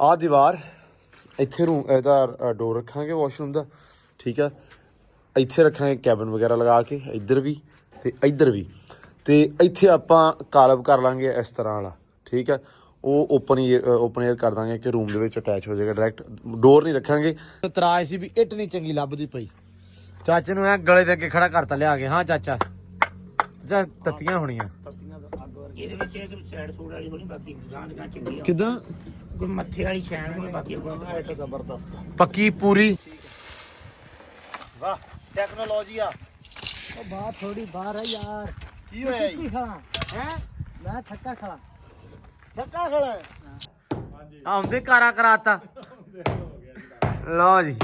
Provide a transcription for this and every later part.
ਆਹ ਦੀਵਾਰ ਇੱਥੇ ਨੂੰ ਇਹਦਾ ਡੋਰ ਰੱਖਾਂਗੇ ਵਾਸ਼ਰੂਮ ਦਾ, ਠੀਕ ਆ। ਇੱਥੇ ਰੱਖਾਂਗੇ ਕੈਬਨ ਵਗੈਰਾ ਲਗਾ ਕੇ, ਇੱਧਰ ਵੀ ਅਤੇ ਇੱਧਰ ਵੀ। ਅਤੇ ਇੱਥੇ ਆਪਾਂ ਕਾਲਬ ਕਰ ਲਾਂਗੇ ਇਸ ਤਰ੍ਹਾਂ ਵਾਲਾ, ਠੀਕ ਆ। ਉਹ ਓਪਨ ਏਅਰ ਕਰ ਦਾਂਗੇ ਕਿ ਰੂਮ ਦੇ ਵਿੱਚ ਅਟੈਚ ਹੋ ਜਾਏਗਾ ਡਾਇਰੈਕਟ, ਡੋਰ ਨਹੀਂ ਰੱਖਾਂਗੇ। ਇਤਰਾਜ਼ ਸੀ ਵੀ ਇੱਟ ਨਹੀਂ ਚੰਗੀ ਲੱਭਦੀ ਪਈ, ਚਾਚੇ ਨੂੰ ਐ ਗਲੇ ਦੇ ਅੱਗੇ ਖੜਾ ਕਰਤਾ ਲਿਆ ਕੇ। ਹਾਂ ਚਾਚਾ, ਚਾਚਾ ਤੱਤੀਆਂ ਹੋਣੀਆਂ ਇਹਦੇ ਵਿੱਚ ਇਹ ਸਾਈਡ ਸੂਟ ਵਾਲੀ ਹੋਣੀ, ਬਾਕੀ ਗਾਂਧੀਆਂ ਚੰਗੀ ਆ। ਕਿੱਦਾਂ ਕੋਈ ਮੱਥੇ ਵਾਲੀ ਸ਼ੈਨ ਹੋਣੀ, ਬਾਕੀ ਐਟ ਜ਼ਬਰਦਸਤ ਪੱਕੀ ਪੂਰੀ। ਵਾਹ ਟੈਕਨੋਲੋਜੀ ਆ। ਉਹ ਬਾਤ ਥੋੜੀ ਬਾਹਰ ਹੈ ਯਾਰ। ਕੀ ਹੋਇਆ ਜੀ? ਹੈ ਮੈਂ ਥੱਕਾ ਖੜਾ। ਥੱਕਾ ਖੜਾ ਆਉਂਦੇ ਕਾਰਾ ਕਰਾਤਾ। ਲਓ ਜੀ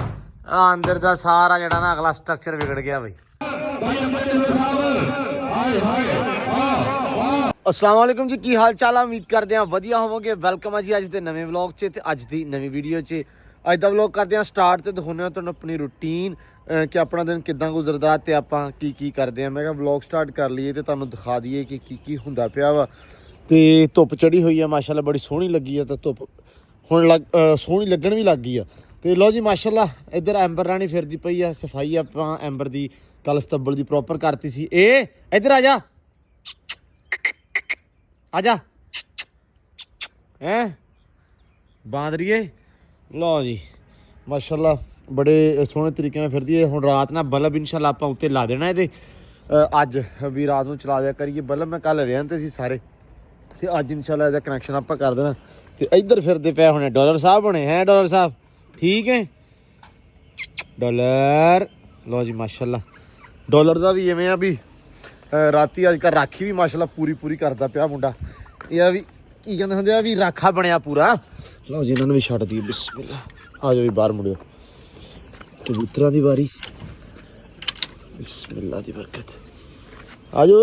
ਆ ਅੰਦਰ ਦਾ ਸਾਰਾ ਜਿਹੜਾ ਨਾ ਅਗਲਾ ਸਟਰਕਚਰ ਵਿਗੜ ਗਿਆ ਬਈ। अस्सलाम वालेकुम जी, की हाल चाल है? उम्मीद करते हैं वधिया होवोगे। वेलकम है जी अज के नवे व्लॉग च ते अज दी नवी वीडियो च। अज दा व्लॉग करते हैं स्टार्ट ते दिखाने तुहानूं अपनी रूटीन कि अपना दिन किदां गुजरदा ते आपां की करदे हैं। मैं कहा व्लॉग स्टार्ट कर लीए ते तुहानूं दिखा दईए कि की हुंदा पिया वा। ते धुप्प चढ़ी हुई है माशाअल्लाह, बड़ी सोहनी लगी है। ते धुप्प हुण सोहनी लगन भी लग गई है। ते लो जी माशाअल्लाह इधर एंबर राणी फिरदी पई है। सफाई आपां एंबर दी कल सतंबल दी प्रॉपर करती सी। ए इधर आ जा, आजा हैं बांदरीए। लो जी माशाअल्लाह बड़े सोहने तरीके नाल फिरदी है। हुण रात ना बल्ब इंशाअल्लाह आपां उत्ते ला देना है। अज भी रात नूं चला दिया करिए बल्ब। मैं कल रहंदे सी सारे ते अज इंशाअल्लाह इहदा कनैक्शन आपां कर देना। ते इधर फिरदे पे होने डॉलर साहब होने हैं। डॉलर साहब ठीक है डॉलर। लो जी माशाअल्लाह डॉलर का भी इवें आ भी राती अजकल राखी भी माशाअल्लाह पूरी करता पिया मुंडा। यह भी की कहते होंगे भी राखा बनया पूरा। लो जी इन्होंने भी छड्ड दी। बिस्मिल्लाह आ जाओ भी बाहर मुड़ियो। कबूतरां दी बारी। बिस्मिल्लाह दी बरकत। आ जाओ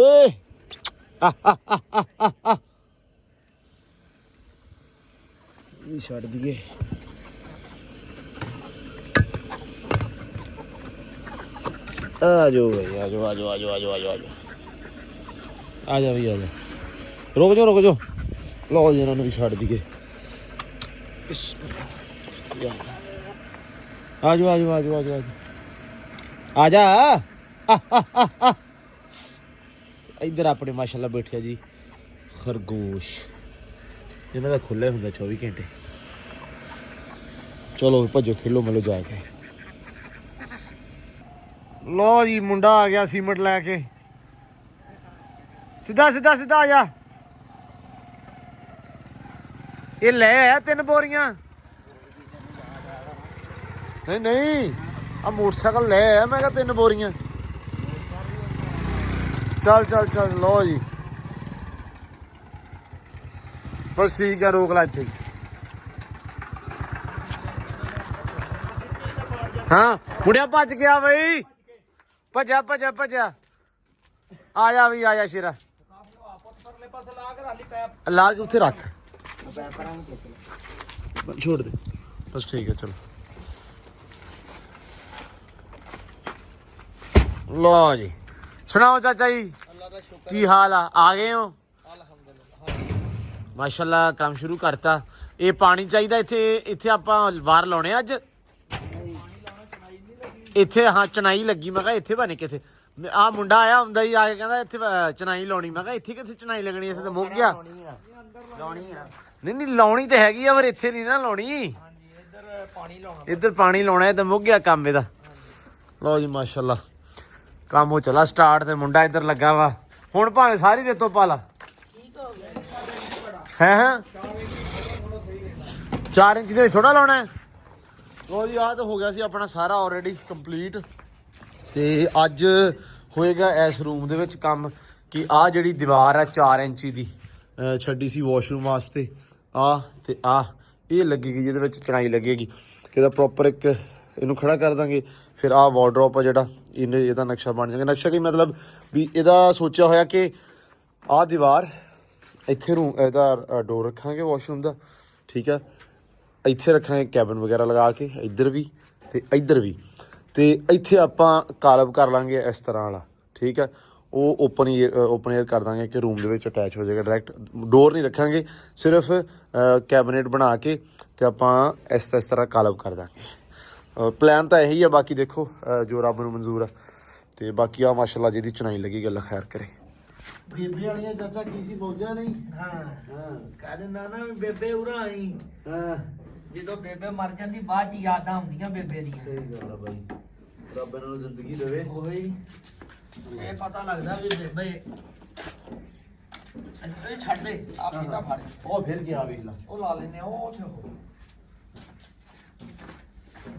ये छड्ड दिए। आ जाओ भाई आ जाओ आ जाओ आ जाओ आ जाओ आ जाओ आ जा भाई आ जा। रुक जाओ लो जी इन्होंने भी छड्ड दिए। आ जाओ आ जाओ आ जाओ आ जाओ आ जा। इधर अपने माशाल्लाह बैठे जी खरगोश। इन्हों का खुले होंगे 24 घंटे। चलो भजो खेलो मिलो जाके। लो जी मुंडा आ गया सीमेंट लैके। सीधा सीधा सीधा आ जा। ये ले आया 3 बोरियां। नहीं नहीं आ मोटरसाइकिल ले आया मैं 3 बोरियां। चल चल चल लो जी बस ठीक है रोक ला इत्थे। हाँ मुड़िया भज गया बई। भजा भजा भजा आ जा भी आ जा शेरा। ला के उत्थे रख छोड़ दे बस ठीक है। चलो लो जी सुनाओ चाचा जी की हाल आ गए हो? माशाल्लाह काम शुरू करता। ये पानी चाहिए इत्थे इत्थे आपां वार लाने अज इत्थे। हाँ चनाई लगी। मैं कहा इत्थे बने किथे आ मुंडा आया हुंदा ही आ के कहंदा इत्थे चनाई लाउणी। मैं कहा इत्थे किथे चनाई लगनी इत्थे तो मुक गया। नहीं नहीं लाउणी ते हैगी आ पर इत्थे नहीं ना लाउणी। इधर पानी लाउणा है तो मुक गया काम इहदा। लो जी माशाल्लाह काम हो चला स्टार्ट ते मुंडा इधर लगा वा। हुण भावें सारी रेतों पा ला है 4 इंच दे थोड़ा लाउणा है। लो जी आ तो हो गया सी अपना सारा ऑलरेडी कंप्लीट। ते अज होएगा इस रूम दे विच काम कि आ जिहड़ी दीवार है 4 इंची दी छड्डी सी वॉशरूम वास्ते। आ ते आ ये लगेगी जिहदे विच चनाई लगेगी कि प्रॉपर एक इनू खड़ा कर देंगे। फिर आ वार्डरोब आ जिहड़ा इहदा नक्शा बन जाएगा। नक्शा की मतलब भी इहदा सोचा होया कि आ दीवार इत्थे रूम इहदा डोर रखांगे वॉशरूम दा, ठीक है। इत्थे रखांगे कैबन वगैरह लगा के, इधर भी ते इधर भी। ते इत्थे आपां कालब कर लांगे इस तरह वाला, ठीक है। ਉਹ ਓਪਨ ਏਅਰ ਕਰ ਦਾਂਗੇ ਕਿ ਰੂਮ ਦੇ ਵਿੱਚ ਅਟੈਚ ਹੋ ਜਾਏਗਾ ਡਾਇਰੈਕਟ। ਡੋਰ ਨਹੀਂ ਰੱਖਾਂਗੇ, ਸਿਰਫ ਕੈਬਨਿਟ ਬਣਾ ਕੇ ਤੇ ਆਪਾਂ ਇਸ ਤਰ੍ਹਾਂ ਕਾਲਬ ਕਰ ਦਾਂਗੇ। ਪਲਾਨ ਤਾਂ ਇਹੀ ਆ, ਬਾਕੀ ਦੇਖੋ ਜੋ ਰੱਬ ਨੂੰ ਮਨਜ਼ੂਰ ਆ। ਤੇ ਬਾਕੀ ਆ ਮਾਸ਼ਾਅੱਲਾ ਜਿਹਦੀ ਚੁਣਾਈ ਲੱਗੀ, ਗੱਲ ਖੈਰ ਕਰੇ। ਬੇਬੇ ਵਾਲੀਆਂ ਚਾਚਾ ਕੀ ਸੀ ਮੌਜਾਂ ਨਹੀਂ? ਹਾਂ ਕਹਿੰਦੇ ਨਾ ਵੀ ਬੇਬੇ ਉਰਾ ਆਈ। ਹਾਂ ਜਦੋਂ ਬੇਬੇ ਮਰ ਜਾਂਦੀ ਬਾਅਦ ਚ ਯਾਦਾਂ ਆਉਂਦੀਆਂ ਬੇਬੇ ਦੀਆਂ। ਸਹੀ ਗੱਲ ਆ ਬਾਈ, ਰੱਬ ਇਹਨਾਂ ਨੂੰ ਜ਼ਿੰਦਗੀ ਦੇਵੇ। ਉਹੀ ਇਹ ਪਤਾ ਲੱਗਦਾ ਵੀ ਬੇਬੇ ਇਹ ਛੱਡ ਦੇ ਆਪੀ ਤਾਂ ਫੜ। ਉਹ ਫਿਰ ਗਿਆ ਵੇਖ ਲਾ। ਉਹ ਲਾ ਲੈਨੇ ਉਹ ਉੱਥੇ ਹੋ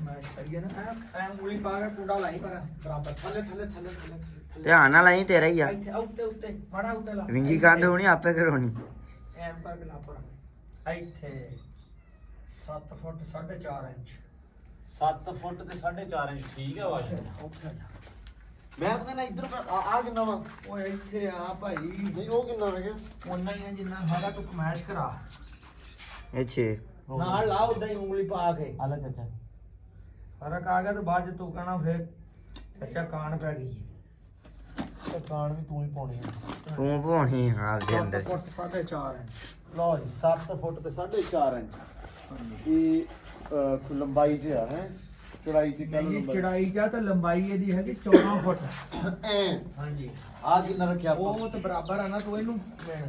ਮੈਂ ਕਰੀਏ ਨਾ ਐ ਉਂਗਲੀ ਪਾ ਕੇ ਕੁੰਡਾ ਲਾਈ ਪਰ ਬਰਾਬਰ ਥੱਲੇ ਥੱਲੇ ਥੱਲੇ ਥੱਲੇ ਥੱਲੇ ਧਿਆਨ ਨਾਲ ਆਈ, ਤੇਰਾ ਹੀ ਆ। ਇੱਥੇ ਉੱਤੇ ਉੱਤੇ ਮਾੜਾ ਉੱਤੇ ਲਾ ਵਿੰਗੀ ਕੰਧ ਹੋਣੀ ਆਪੇ ਕਰਵਾਉਣੀ। ਐਨ ਪਰ ਲਾ ਪਰ ਇੱਥੇ 7 ਫੁੱਟ 4.5 ਇੰਚ 7 ਫੁੱਟ ਤੇ 4.5 ਇੰਚ ਠੀਕ ਆ ਵਾਸ਼। ਉੱਥੇ ਜਾ। ਮੈਂ ਤਾਂ ਕਹਿੰਦਾ ਇੱਧਰ ਆ ਕਿੰਨਾ ਵਾ? ਉਹ ਇੱਥੇ ਆ ਭਾਈ ਨਹੀਂ ਉਹ ਕਿੰਨਾ ਮੈਂ ਕਿਹਾ ਉਨਾ ਹੀ ਆ ਜਿੰਨਾ ਸਾਡਾ ਤੂੰ ਕਮੈਸ਼ ਕਰਾ ਇਹ 6 ਨਾਲ ਲਾ ਉਦਾਂ ਹੀ ਉਂਗਲੀ ਪਾ ਕੇ ਆ ਲੈ ਚਾਚਾ। ਫਰਕ ਆ ਗਿਆ ਤੇ ਬਾਅਦ ਚ ਤੂੰ ਕਹਿਣਾ ਫਿਰ ਬੱਚਾ ਕਾਣ ਪੈ ਗਈ ਕਾਨ ਵੀ ਤੂੰ ਹੀ ਪਾਉਣੀ ਆ। ਤੂੰ ਭੋਣੀ ਆ ਦੇ ਅੰਦਰ। 7 ਫੁੱਟ 4.5 ਇੰਚ ਲਓ ਜੀ 7 ਫੁੱਟ ਤੇ 4.5 ਇੰਚ ਇਹ ਲੰਬਾਈ 'ਚ ਆ ਹੈ, ਚੌੜਾਈ 'ਚ ਕਹਿ ਲਓ ਨਹੀਂ ਲੰਬਾਈ। ਚੜਾਈ ਜਾਂ ਤੇ ਲੰਬਾਈ ਇਹਦੀ ਹੈਗੀ 14 ਫੁੱਟ। ਐ ਹਾਂਜੀ ਆ ਕਿੰਨਾ ਰੱਖਿਆ ਆਪਾਂ? ਉਹ ਤੇ ਬਰਾਬਰ ਆ ਨਾ ਤੂੰ ਇਹਨੂੰ ਮਿਣ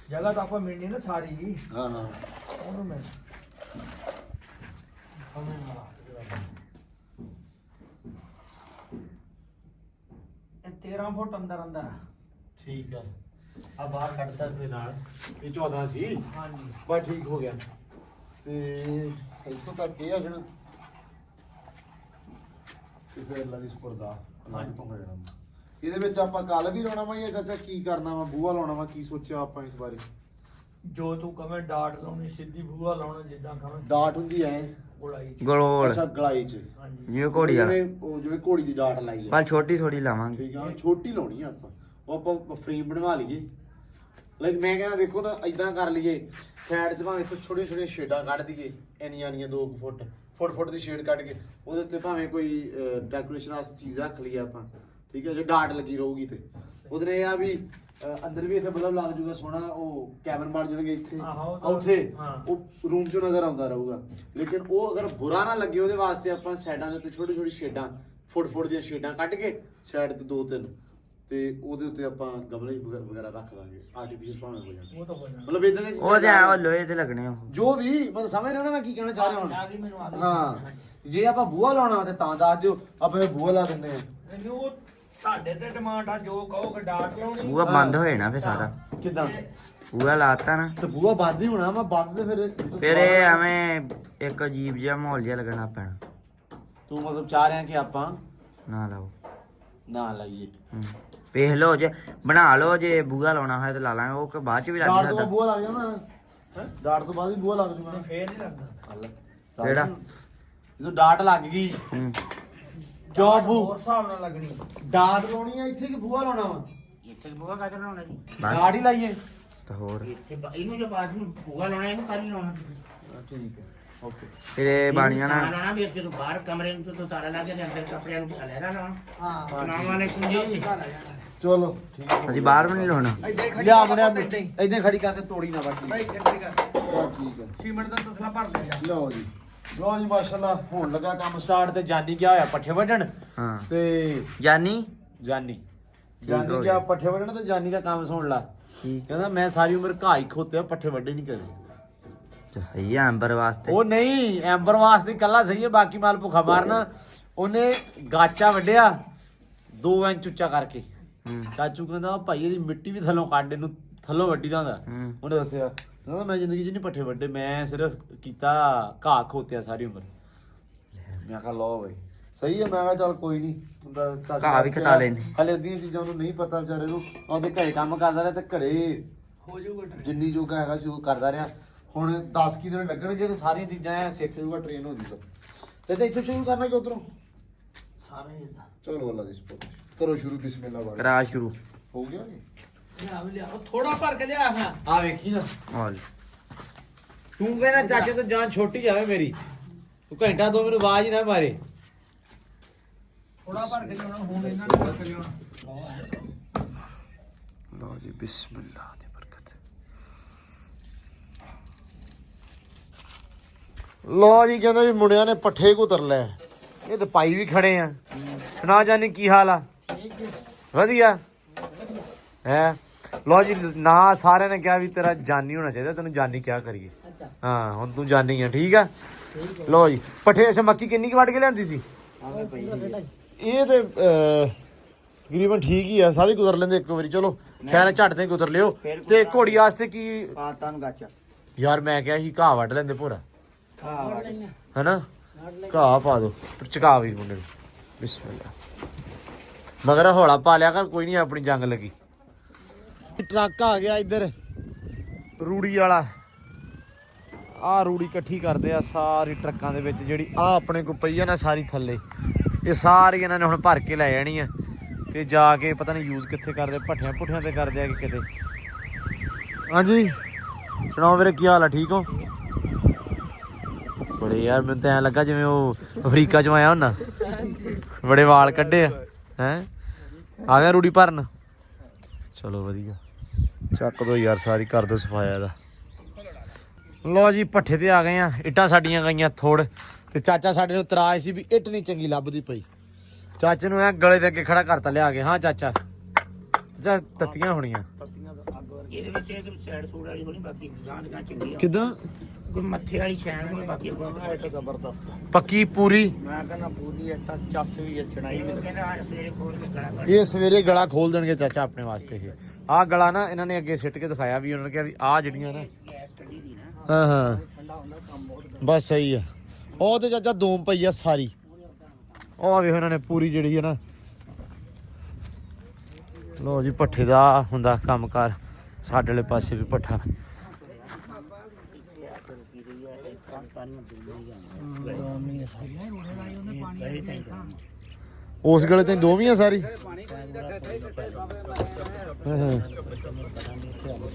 ਜਗ੍ਹਾ ਤਾਂ ਆਪਾਂ ਮਿਲਣੀ ਨਾ ਸਾਰੀ ਹਾਂ ਹਾਂ ਉਹਨੂੰ ਮਿਣ ਇਹ 13 ਫੁੱਟ ਅੰਦਰ ਅੰਦਰ ਆ। ਠੀਕ ਆ। ਆ ਬਾਹਰ ਕੱਢਤਾ ਤੇ ਨਾਲ ਇਹ 14 ਸੀ, ਹਾਂਜੀ ਬਸ ਠੀਕ ਹੋ ਗਿਆ। ਤੇ ਇੱਥੋਂ ਤੱਕ ਇਹ ਆ ਜਣਾ ਤੇ ਫਿਰ ਅੱਲਾ ਦੀ ਸਪਰਦਾ ਹਾਂਜੀ ਘੁੰਮ ਜਾਣਾ। ਇਹਦੇ ਵਿੱਚ ਆਪਾਂ ਕੱਲ ਵੀ ਲਾਉਣਾ ਵਾ ਜਾਂ ਚਾਚਾ ਕੀ ਕਰਨਾ ਵਾ? ਬੂਹਾ ਲਾਉਣਾ ਵਾ? ਕੀ ਸੋਚਿਆ ਆਪਾਂ ਇਸ ਬਾਰੇ? ਜੋ ਤੂੰ ਕਵੇਂ ਡਾਟ ਲਾਉਣੀ ਸਿੱਧੀ ਬੂਹਾ ਲਾਉਣਾ ਜਿੱਦਾਂ ਕਵੇਂ ਡਾਟ ਹੁੰਦੀ ਐ ਗੋਲਾਈ ਗਲੋਲ ਅੱਛਾ ਗਲਾਈ 'ਚ, ਹਾਂਜੀ ਜਿਵੇਂ ਘੋੜੀ ਵਾਲਾ, ਜਿਵੇਂ ਘੋੜੀ ਦੀ ਡਾਟ ਲਾਈ ਆ। ਪਰ ਛੋਟੀ ਥੋੜੀ ਲਾਵਾਂਗੇ। ਠੀਕ ਆ, ਛੋਟੀ ਲਾਉਣੀ ਆ ਆਪਾਂ। ਉਹ ਆਪਾਂ ਫਰੇਮ ਬਣਵਾ ਲਈਏ। ਲਾਈਕ ਮੈਂ ਕਹਿੰਦਾ ਦੇਖੋ ਨਾ ਇਦਾਂ ਕਰ ਲਈਏ, ਸਾਈਡ ਤੇ ਭਾਵੇਂ ਇੱਥੇ ਛੋਟੀਆਂ ਛੋਟੀਆਂ ਸ਼ੇਡਾਂ ਕੱਢ ਦਈਏ, ਇੰਨੀਆਂ 2 ਫੁੱਟ ਦੀ ਸ਼ੇਡ ਕੱਢ ਕੇ ਉਹਦੇ ਉੱਤੇ ਭਾਵੇਂ ਕੋਈ ਡੈਕੋਰੇਸ਼ਨ ਵਾਸਤੇ ਚੀਜ਼ ਰੱਖ ਲਈਏ ਆਪਾਂ। ਠੀਕ ਹੈ, ਜੇ ਡਾਟ ਲੱਗੀ ਰਹੂਗੀ ਤੇ ਉਹਦੇ ਨਾਲ ਇਹ ਆ ਵੀ ਅੰਦਰ ਵੀ ਇੱਥੇ ਬਲਬ ਲੱਗ ਜੂਗਾ ਸੋਹਣਾ। ਉਹ ਕੈਬਨ ਬਣ ਜਾਣਗੇ ਇੱਥੇ ਉੱਥੇ, ਉਹ ਰੂਮ 'ਚੋਂ ਨਜ਼ਰ ਆਉਂਦਾ ਰਹੂਗਾ। ਲੇਕਿਨ ਉਹ ਅਗਰ ਬੁਰਾ ਨਾ ਲੱਗੇ ਉਹਦੇ ਵਾਸਤੇ ਆਪਾਂ ਸਾਈਡਾਂ ਦੇ ਉੱਤੇ ਛੋਟੀ ਛੋਟੀ ਸ਼ੇਡਾਂ ਫੁੱਟ ਦੀਆਂ ਸ਼ੇਡਾਂ ਕੱਢ ਕੇ ਸਾਈਡ ਤੇ 2-3 ਤੇ ਉਹਦੇ ਉੱਤੇ ਆਪਾਂ ਗਮਲੇ ਵਗੈਰਾ ਰੱਖ ਦਾਂਗੇ। ਆਰਟੀਫੀਸ਼ੀਅਲ ਭਾਵੇਂ ਹੋ ਜਾਣ, ਉਹ ਤਾਂ ਹੋ ਜਾਣਾ। ਮਤਲਬ ਇਦਾਂ ਦੇ ਉਹ ਤੇ ਉਹ ਲੋਹੇ ਤੇ ਲੱਗਣੇ ਉਹ ਜੋ ਵੀ ਮਤਲਬ ਸਮਝ ਰਹੇ ਹੋ ਨਾ ਮੈਂ ਕੀ ਕਹਿਣਾ ਚਾਹ ਰਿਹਾ ਆ ਗਈ ਮੈਨੂੰ ਆ ਹੁਣ? ਗਈ ਹਾਂ, ਜੇ ਆਪਾਂ ਬੂਹਾ ਲਾਉਣਾ ਤੇ ਤਾਂ ਦੱਸ ਦਿਓ, ਆਪਾਂ ਬੂਹਾ ਲਾ ਦਿੰਦੇ ਆ। ਨਹੀਂ ਉਹ ਤੁਹਾਡੇ ਤੇ ਡਿਮਾਂਡ ਆ, ਜੋ ਕਹੋਗੇ ਡਾਟ ਲਾਉਣੀ ਬੂਹਾ ਬੰਦ ਹੋ ਜਾਣਾ ਫਿਰ ਸਾਰਾ। ਕਿੱਦਾਂ? ਬੂਹਾ ਲਾਤਾ ਨਾ ਤੇ ਬੂਹਾ ਬੰਦ ਹੀ ਹੋਣਾ ਵਾ। ਬੰਦ ਤੇ ਫਿਰ ਇਹ ਐਵੇਂ ਇੱਕ ਅਜੀਬ ਜਿਹਾ ਮਾਹੌਲ ਜਿਹਾ ਲੱਗਣਾ ਪੈਣਾ। ਤੂੰ ਮਤਲਬ ਚਾਹ ਰਿਹਾ ਕਿ ਆਪਾਂ ਨਾ ਲਾਓ। ਨਾ ਲਾਈਏ? ਵੇਖ ਲਓ, ਜੇ ਬਣਾ ਲਓ, ਜੇ ਬੂਹਾ ਲਾਉਣਾ ਹੋਇਆ ਤਾਂ ਲਾ ਲਾਂਗੇ। ਉਹ ਬਾਅਦ ਚ ਵੀ ਲੱਗ ਡਾਟ ਤੋਂ ਸਕਦਾ। ਬੂਹਾ ਲੱਗ ਜਾਣਾ, ਡਾਟ ਤੋਂ ਬਾਅਦ ਵੀ ਬੂਹਾ ਲੱਗ ਜੂਗਾ। ਫੇਰ ਨਹੀਂ ਲੱਗਦਾ। ਕਿਹੜਾ? ਜਦੋਂ ਡਾਟ ਲੱਗ ਗਈ ਹੂੰ ਕਿਉਂ ਬੂ ਹੋਰ ਹਿਸਾਬ ਨਾਲ ਲੱਗਣੀ। ਡਾਟ ਲਾਉਣੀ ਆ ਇੱਥੇ ਕਿ ਬੂਹਾ ਲਾਉਣਾ ਵਾ? ਇੱਥੇ ਬੂਹਾ ਕਾਹਦਾ ਲਾਉਣਾ ਜੀ? ਬਸ ਡਾਟ ਹੀ ਲਾਈਏ। ਤਾਂ ਹੋਰ ਇੱਥੇ ਇਹਨੂੰ ਜੋ ਪਾਸ ਨੂੰ ਬੂਹਾ ਲਾਉਣਾ, ਇਹਨੂੰ ਕੱਲ ਲਾਉਣਾ। ਠੀਕ ਹੈ, ਓਕੇ। ਫਿਰ ਇਹ ਬਣ ਜਾਣਾ। ਲਾਉਣਾ ਵੀ ਜਦੋਂ ਬਾਹਰ ਕਮਰੇ ਨੂੰ ਤੋਂ ਤਾਰਾ ਲਾ ਕੇ ਤੇ ਅੰਦਰ ਕੱਪੜਿਆਂ ਨੂੰ ਅਲੱਗਾ ਲਾਉਣਾ। ਹਾਂ ਨਾਮ ਵਾਲੇ ਕੁੰਜੀ ਚਲੋ ਠੀਕ ਹੈ। ਅਸੀਂ ਬਾਹਰ ਵੀ ਨਹੀਂ ਲਾਉਣਾ। ਇੱਦਾਂ ਹੀ ਖੜੀ ਲਿਆ ਕਰ ਮੁੰਡਿਆ ਇੱਦਾਂ ਹੀ। ਇਦਾਂ ਖੜੀ ਕਰਕੇ ਤੋੜੀ ਨਾ ਬਾਕੀ। ਭਾਈ ਇੱਦਾਂ ਹੀ ਕਰ। ਠੀਕ ਹੈ, ਸੀਮੈਂਟ ਦਾ ਤਸਲਾ ਭਰ ਲੈ ਜਾ। ਲਓ ਜੀ ਮਾਸ਼ਾਅੱਲਾ ਹੋਣ ਲੱਗਾ ਕੰਮ ਸਟਾਰਟ। ਤੇ ਜਾਨੀ ਗਿਆ ਹੋਇਆ ਪੱਠੇ ਵੱਢਣ ਹਾਂ ਤੇ ਜਾਨੀ ਜਾਨੀ ਹੋ ਗਿਆ ਗਿਆ। ਪੱਠੇ ਵੱਢਣ ਤੇ ਜਾਨੀ ਦਾ ਕੰਮ ਸੁਣ ਲਾ। ਕੀ ਕਹਿੰਦਾ ਮੈਂ ਸਾਰੀ ਉਮਰ ਘਾਹ ਹੀ ਖੋਤਿਆ, ਪੱਠੇ ਵੱਢੇ ਨਹੀਂ ਕਦੇ। ਤੇ ਸਹੀ ਆ ਅੰਬਰ ਵਾਸਤੇ। ਉਹ ਨਹੀਂ, ਐਂਬਰ ਵਾਸਤੇ ਕੱਲਾ ਸਹੀ ਹੈ, ਬਾਕੀ ਮਾਲ ਭੁੱਖਾ ਮਾਰਨਾ। ਉਹਨੇ ਗਾਚਾ ਵੱਢਿਆ 2 ਇੰਚ ਉੱਚਾ ਕਰਕੇ। ਚਾਚੂ ਕਹਿੰਦਾ ਭਾਈ ਇਹਦੀ ਮਿੱਟੀ ਵੀ ਥੱਲੋਂ ਕੱਢ, ਇਹਨੂੰ ਥੱਲੋਂ ਵੱਢੀ ਦਾ ਹੁੰਦਾ। ਉਹਨੇ ਦੱਸਿਆ ਕਹਿੰਦਾ ਮੈਂ ਜ਼ਿੰਦਗੀ 'ਚ ਨਹੀਂ ਪੱਠੇ ਵੱਢੇ, ਮੈਂ ਸਿਰਫ ਕੀਤਾ ਘਾਹ ਖੋਤਿਆ ਸਾਰੀ ਉਮਰ। ਮੈਂ ਕਿਹਾ ਲਓ ਬਈ ਸਹੀ ਹੈ। ਮੈਂ ਕਿਹਾ ਚੱਲ ਕੋਈ ਨਹੀਂ, ਘਾਹ ਵੀ ਖਤਾ ਲੈਣੇ। ਹਲੇ ਅੱਧੀਆਂ ਚੀਜ਼ਾਂ ਉਹਨੂੰ ਨਹੀਂ ਪਤਾ ਵਿਚਾਰੇ ਨੂੰ। ਉਹਦੇ ਘਰੇ ਕੰਮ ਕਰਦਾ ਰਿਹਾ ਤੇ ਘਰੇ ਹੋ ਜਾਊਗਾ। ਜਿੰਨੀ ਜੋਗਾ ਹੈਗਾ ਸੀ ਉਹ ਕਰਦਾ ਰਿਹਾ। ਹੁਣ 10 ਕੀ ਦਿਨ ਲੱਗਣਗੇ ਤੇ ਸਾਰੀਆਂ ਚੀਜ਼ਾਂ ਐ ਸਿੱਖ ਜੂਗਾ, ਟ੍ਰੇਨ ਹੋ ਜੂਗਾ। ਤੇ ਇੱਥੋਂ ਸ਼ੁਰੂ ਕਰਨਾ ਕਿ ਉਧਰੋਂ? ਸਾਰੇ ਇਦਾਂ ਚਲੋ ਅੱਲਾ ਦੀ ਸਪੋਰਟ ਕਰੋ ਸ਼ੁਰੂ। ਬਿਸਮਿਲ੍ਲਾ ਵਾਲਾ ਕਰਾ ਸ਼ੁਰੂ। ਹੋ ਗਿਆ ਜੀ। ਲਿਆ ਵੀ ਲਿਆ, ਉਹ ਥੋੜਾ ਭਰ ਕੇ ਲਿਆ ਹਾਂ। ਆ ਵੇਖੀ ਨਾ, ਹਾਲ ਤੂੰ ਕਹਿੰਦਾ ਚਾਚੇ ਤੋਂ ਜਾਨ ਛੋਟੀ ਜਾਵੇ ਮੇਰੀ, ਤੂੰ ਘੰਟਾ 2 ਮੈਨੂੰ ਆਵਾਜ਼ ਹੀ ਨਾ ਮਾਰੇ। ਥੋੜਾ ਭਰ ਕੇ ਲਿਆਉਣਾ ਹੁਣ ਇਹਨਾਂ ਨੇ ਭਰ ਕੇ ਲਿਆਉਣਾ। ਲਓ ਜੀ ਬਿਸਮਿਲ੍ਲਾ ਦੀ ਬਰਕਤ। ਲਓ ਜੀ ਕਹਿੰਦਾ ਵੀ ਮੁੰਡਿਆਂ ਨੇ ਪੱਠੇ ਕੁਤਰ ਲੈ, ਇਹ ਤੇ ਪਾਈ ਵੀ ਖੜੇ ਆ। ਸੁਣਾ ਜਾਨੀ ਕੀ ਹਾਲ ਆ? ਵਧੀਆ ਹੈ। ਲਓ ਜੀ ਨਾ ਸਾਰਿਆਂ ਨੇ ਕਿਹਾ ਵੀ ਤੇਰਾ ਜਾਨੀ ਹੋਣਾ ਚਾਹੀਦਾ, ਤੈਨੂੰ ਜਾਨੀ ਕਿਆ ਕਰੀਏ। ਹਾਂ ਹੁਣ ਤੂੰ ਜਾਨੀ ਆ, ਠੀਕ ਆ। ਲਓ ਜੀ ਪੱਠੇ। ਅੱਛਾ ਮੱਕੀ ਕਿੰਨੀ ਕੁ ਵੱਢ ਕੇ ਲਿਆਂਦੀ ਸੀ? ਇਹ ਤੇ ਤਕਰੀਬਨ ਠੀਕ ਹੀ ਆ, ਸਾਰੀ ਗੁਜ਼ਰ ਲੈਂਦੇ ਇੱਕ ਵਾਰੀ। ਚਲੋ ਖੈਰ ਝੱਟ ਤੇ ਗੁਜ਼ਰ ਲਿਓ। ਤੇ ਘੋੜੀ ਵਾਸਤੇ ਕੀ ਯਾਰ ਮੈਂ ਕਿਹਾ ਸੀ ਘਾਹ ਵੱਢ ਲੈਂਦੇ ਭੋਰਾ, ਹੈਨਾ? ਘਾਹ ਪਾ ਦੋ ਚਕਾ ਵੀ ਮੁੰਡੇ ਨੂੰ। ਬਿਸਮਿਲ੍ਲਾ। ਮਗਰ ਹੌਲਾ ਪਾ ਲਿਆ ਕਰ, ਕੋਈ ਨਹੀਂ ਆਪਣੀ ਜੰਗ ਲੱਗੀ। ਟਰੱਕ ਆ ਗਿਆ ਇੱਧਰ ਰੂੜੀ ਵਾਲਾ। ਆਹ ਰੂੜੀ ਇਕੱਠੀ ਕਰਦੇ ਆ ਸਾਰੀ ਟਰੱਕਾਂ ਦੇ ਵਿੱਚ, ਜਿਹੜੀ ਆਹ ਆਪਣੇ ਕੋਲ ਪਈ ਆ ਨਾ ਸਾਰੀ ਥੱਲੇ, ਇਹ ਸਾਰੀ ਇਹਨਾਂ ਨੇ ਹੁਣ ਭਰ ਕੇ ਲੈ ਜਾਣੀ ਆ ਤੇ ਜਾ ਕੇ ਪਤਾ ਨਹੀਂ ਯੂਜ਼ ਕਿੱਥੇ ਕਰਦੇ, ਭੱਠਿਆਂ ਭੁੱਠਿਆਂ ਤੇ ਕਰਦੇ ਆ ਕਿ ਕਿਤੇ। ਹਾਂਜੀ ਸੁਣਾਓ ਵੀਰੇ ਕੀ ਹਾਲ ਆ? ਠੀਕ ਹੋ? ਬੜੇ ਯਾਰ ਮੈਨੂੰ ਤਾਂ ਐਂ ਲੱਗਾ ਜਿਵੇਂ ਉਹ ਅਫਰੀਕਾ ਚੋਂ ਆਇਆ ਹੁੰਦਾ, ਬੜੇ ਵਾਲ ਕੱਢੇ ਆ। ਹੈਂ ਆ ਗਿਆ ਰੂੜੀ ਭਰਨ? ਚਲੋ ਵਧੀਆ, ਚੱਕ ਦੋ ਯਾਰ ਸਾਰੀ, ਕਰ ਦੋ ਸਫਾਇਆ ਦਾ। ਲਓ ਜੀ ਭੱਠੇ ਤੇ ਆ ਗਏ ਆ। ਇੱਟਾਂ ਸਾਡੀਆਂ ਗਈਆਂ ਥੋੜ, ਤੇ ਚਾਚਾ ਸਾਡੇ ਨੂੰ ਤਰਾਜ ਸੀ ਵੀ ਇੱਟ ਨਹੀਂ ਚੰਗੀ ਲੱਭਦੀ ਪਈ। ਚਾਚੇ ਨੂੰ ਐ ਗਲੇ ਦੇ ਅੱਗੇ ਖੜਾ ਕਰਤਾ ਲਿਆ ਕੇ। ਹਾਂ ਚਾਚਾ, ਚਾਚਾ ਤੱਤੀਆਂ ਹੋਣੀਆਂ ਇਹਦੇ ਵਿੱਚ ਇਹ ਸਾਈਡ ਸੂਟ ਵਾਲੀ ਹੋਣੀ, ਬਾਕੀ ਗਾਂ ਦੀਆਂ ਚੰਗੀਆਂ। ਕਿੱਦਾਂ? ਕੋਈ ਮੱਥੇ ਵਾਲੀ ਸ਼ੈਨ ਹੋਣੀ, ਬਾਕੀ ਇਹ ਜ਼ਬਰਦਸਤ ਪੱਕੀ ਪੂਰੀ? ਮੈਂ ਕਹਿੰਦਾ ਪੂਰੀ ਇੱਟਾਂ ਚੱਸ ਵੀ ਹੈ ਚੜਾਈ ਵੀ। ਕਹਿੰਦਾ ਆ ਸਵੇਰੇ ਖੋਲ ਕੇ ਗਲਾ ਕੱਢ। ਇਹ ਸਵੇਰੇ ਗਲਾ ਖੋਲ ਦੇਣਗੇ ਚਾਚਾ ਆਪਣੇ ਵਾਸਤੇ। ਇਹ ਆਹ ਗਲਾ ਨਾ ਇਹਨਾਂ ਨੇ ਅੱਗੇ ਸਿੱਟ ਕੇ ਦਿਖਾਇਆ ਵੀ, ਉਹਨਾਂ ਨੇ ਕਿਹਾ ਵੀ ਆਹ ਜਿਹੜੀਆਂ ਨਾ ਗੈਸ ਕੱਢੀ ਦੀ ਨਾ। ਹਾਂ ਹਾਂ ਬਸ ਸਹੀ ਆ। ਉਹ ਤੇ ਚਾਚਾ ਦੋਮ ਪਈ ਆ ਸਾਰੀ। ਉਹ ਵੇਖੋ ਇਹਨਾਂ ਨੇ ਪੂਰੀ ਜਿਹੜੀ ਹੈ ਨਾ। ਲੋ ਜੀ ਭੱਠੇ ਦਾ ਹੁੰਦਾ ਕੰਮਕਾਰ, ਸਾਡੇ ਵਾਲੇ ਪਾਸੇ ਵੀ ਭੱਠਾ। ਉਸ ਗਲੇ ਤੇ ਦੋਵੀਂ ਆ ਸਾਰੀ।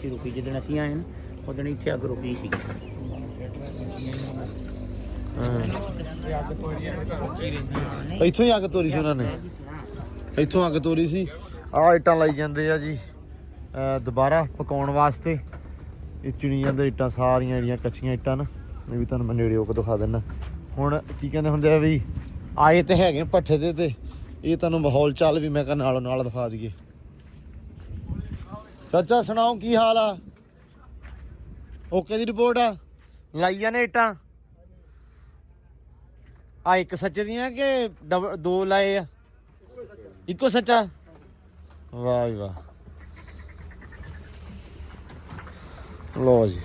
ਰੁਕੀ ਜਦੋਂ ਅਸੀਂ ਆਏ ਨਾ ਉਦੋਂ ਇੱਥੇ ਅੱਗ ਰੁਕੀ ਸੀ। ਇੱਥੋਂ ਹੀ ਅੱਗ ਤੋਰੀ ਸੀ ਉਹਨਾਂ ਨੇ, ਇੱਥੋਂ ਅੱਗ ਤੋਰੀ ਸੀ। ਆਹ ਇੱਟਾਂ ਲਾਈ ਜਾਂਦੇ ਆ ਜੀ ਦੁਬਾਰਾ ਪਕਾਉਣ ਵਾਸਤੇ। ਇਹ ਚੁਣੀ ਜਾਂਦੇ ਇੱਟਾਂ ਸਾਰੀਆਂ ਜਿਹੜੀਆਂ ਕੱਚੀਆਂ ਇੱਟਾਂ ਨਾ। ਇਹ ਵੀ ਤੁਹਾਨੂੰ ਮੈਂ ਨੇੜੇ ਉਹ ਦਿਖਾ ਦਿੰਦਾ। ਹੁਣ ਕੀ ਕਹਿੰਦੇ ਹੁੰਦੇ ਆ ਵੀ ਆਏ ਤੇ ਹੈਗੇ ਭੱਠੇ ਤੇ ਇਹ ਤੁਹਾਨੂੰ ਮਾਹੌਲ ਚੱਲ ਵੀ ਮੈਂ ਕਿਹਾ ਨਾਲੋਂ ਨਾਲ ਦਿਖਾ ਦਈਏ। ਚਾਚਾ ਸੁਣਾਓ ਕੀ ਹਾਲ ਆ? ਓਕੇ ਦੀ ਰਿਪੋਰਟ ਆ? ਲਾਈਆਂ ਨੇ ਇੱਟਾਂ ਆ ਇੱਕ ਸੱਚੇ ਦੀਆਂ ਕਿ ਦੋ ਲਾਏ ਆ? ਇੱਕੋ ਸੱਚਾ? ਵਾਹ ਵਾਹ। ਲੋ ਜੀ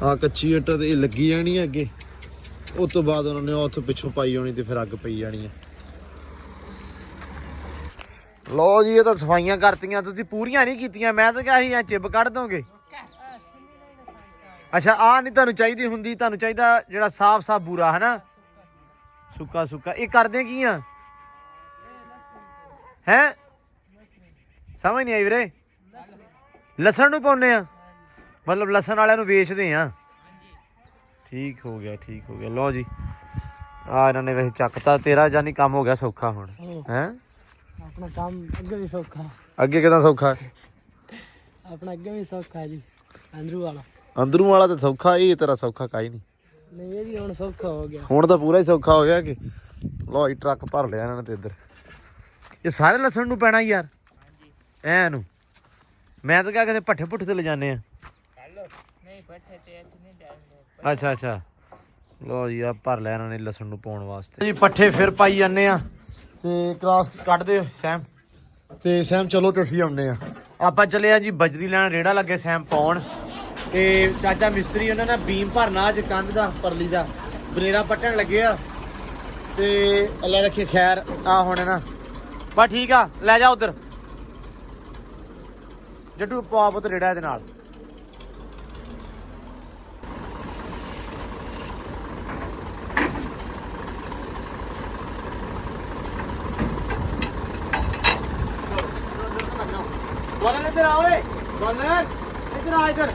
ਆ ਕੱਚੀ ਇੱਟ ਤੇ ਇਹ ਲੱਗੀ ਜਾਣੀ ਅੱਗੇ, ਉਸ ਤੋਂ ਬਾਅਦ ਉਹਨਾਂ ਨੇ ਉੱਥੋਂ ਪਿੱਛੋਂ ਪਾਈ ਹੋਣੀ ਤੇ ਫਿਰ ਅੱਗ ਪਈ ਜਾਣੀ ਹੈ। ਲੋ ਜੀ ਇਹ ਤਾਂ ਸਫਾਈਆਂ ਕਰਤੀਆਂ ਤੁਸੀਂ, ਪੂਰੀਆਂ ਨਹੀਂ ਕੀਤੀਆਂ। ਮੈਂ ਤਾਂ ਕਿਹਾ ਸੀ ਐ ਚਿੱਬ ਕੱਢ ਦੋਗੇ। ਅੱਛਾ ਆਹ ਨਹੀਂ ਤੁਹਾਨੂੰ ਚਾਹੀਦੀ ਹੁੰਦੀ, ਤੁਹਾਨੂੰ ਚਾਹੀਦਾ ਜਿਹੜਾ ਸਾਫ ਸਾਫ ਬੂਰਾ ਹੈ ਨਾ, ਸੁੱਕਾ ਸੁੱਕਾ। ਇਹ ਕਰਦੇ ਕੀ ਆ? ਹੈਂ ਸਮਝ ਨਹੀਂ ਆਈ ਵੀਰੇ। ਲਸਣ ਨੂੰ ਪਾਉਂਦੇ ਆ, ਮਤਲਬ ਲਸਣ ਵਾਲਿਆਂ ਨੂੰ ਵੇਚਦੇ ਆ। ਠੀਕ ਹੋ ਗਿਆ, ਠੀਕ ਹੋ ਗਿਆ। ਲਓ ਜੀ ਆ ਇਹਨਾਂ ਨੇ ਵੈਸੇ ਚੱਕਤਾ ਤੇਰਾ, ਜਾਨੀ ਕੰਮ ਹੋ ਗਿਆ ਸੌਖਾ ਹੁਣ। ਹੈਂ ਆਪਣਾ ਕੰਮ ਅੱਗੇ ਵੀ ਸੌਖਾ। ਅੱਗੇ ਕਿਦਾਂ ਸੌਖਾ? ਆਪਣਾ ਅੱਗੇ ਵੀ ਸੌਖਾ ਜੀ। ਅੰਦਰੂ ਵਾਲਾ, ਅੰਦਰੂ ਵਾਲਾ ਤਾਂ ਸੌਖਾ, ਇਹ ਤੇਰਾ ਸੌਖਾ ਕਾਈ ਨਹੀਂ। ਨਹੀਂ ਇਹ ਵੀ ਹੁਣ ਸੌਖਾ ਹੋ ਗਿਆ। ਹੁਣ ਤਾਂ ਪੂਰਾ ਹੀ ਸੌਖਾ ਹੋ ਗਿਆ ਕਿ। ਲਓ ਜੀ ਟਰੱਕ ਭਰ ਲਿਆ ਇਹਨਾਂ ਨੇ ਤੇ ਇੱਧਰ। ਇਹ ਸਾਰੇ ਲਸਣ ਨੂੰ ਪੈਣਾ ਯਾਰ ਐ ਨੂੰ। ਮੈਂ ਤਾਂ ਕਿਹਾ ਕਿਤੇ ਭੱਠੇ ਭੁੱਠੇ ਤੇ ਲਿਜਾਨੇ ਆ। ਅੱਛਾ ਅੱਛਾ। ਲੋ ਜੀ ਆ ਭਰ ਲਿਆ ਇਹਨਾਂ ਨੇ ਲਸਣ ਨੂੰ ਪਾਉਣ ਵਾਸਤੇ ਜੀ। ਪੱਠੇ ਫਿਰ ਪਾਈ ਜਾਂਦੇ ਆ ਤੇ ਕ੍ਰਾਸ ਕੱਢਦੇ ਸੈਮ ਤੇ ਸੈਮ ਚਲੋ ਤੇ ਅਸੀਂ ਆਉਂਦੇ ਆ। ਆਪਾਂ ਚੱਲੇ ਆ ਜੀ ਬਜਰੀ ਲੈਣ, ਰੇੜਾ ਲੱਗੇ ਸੈਮ ਪਾਉਣ। ਤੇ ਚਾਚਾ ਮਿਸਤਰੀ ਉਹਨਾਂ ਨੇ ਬੀਮ ਭਰਨਾ ਅੱਜ ਕੰਧ ਦਾ ਪਰਲੀ ਦਾ, ਬਨੇਰਾ ਪੱਟਣ ਲੱਗੇ ਆ। ਤੇ ਅੱਲਾ ਰੱਖੇ ਖੈਰ। ਆ ਹੁਣ ਨਾ ਬਸ ਠੀਕ ਆ, ਲੈ ਜਾ ਉਧਰ ਜੱਟੂ ਪਾ ਪੁੱਤ ਰੇੜਾ ਇਹਦੇ ਨਾਲ। ਡਾਲਰ ਇੱਧਰ ਆ ਓਏ, ਡਾਲਰ ਇੱਧਰ ਆ। ਇੱਧਰ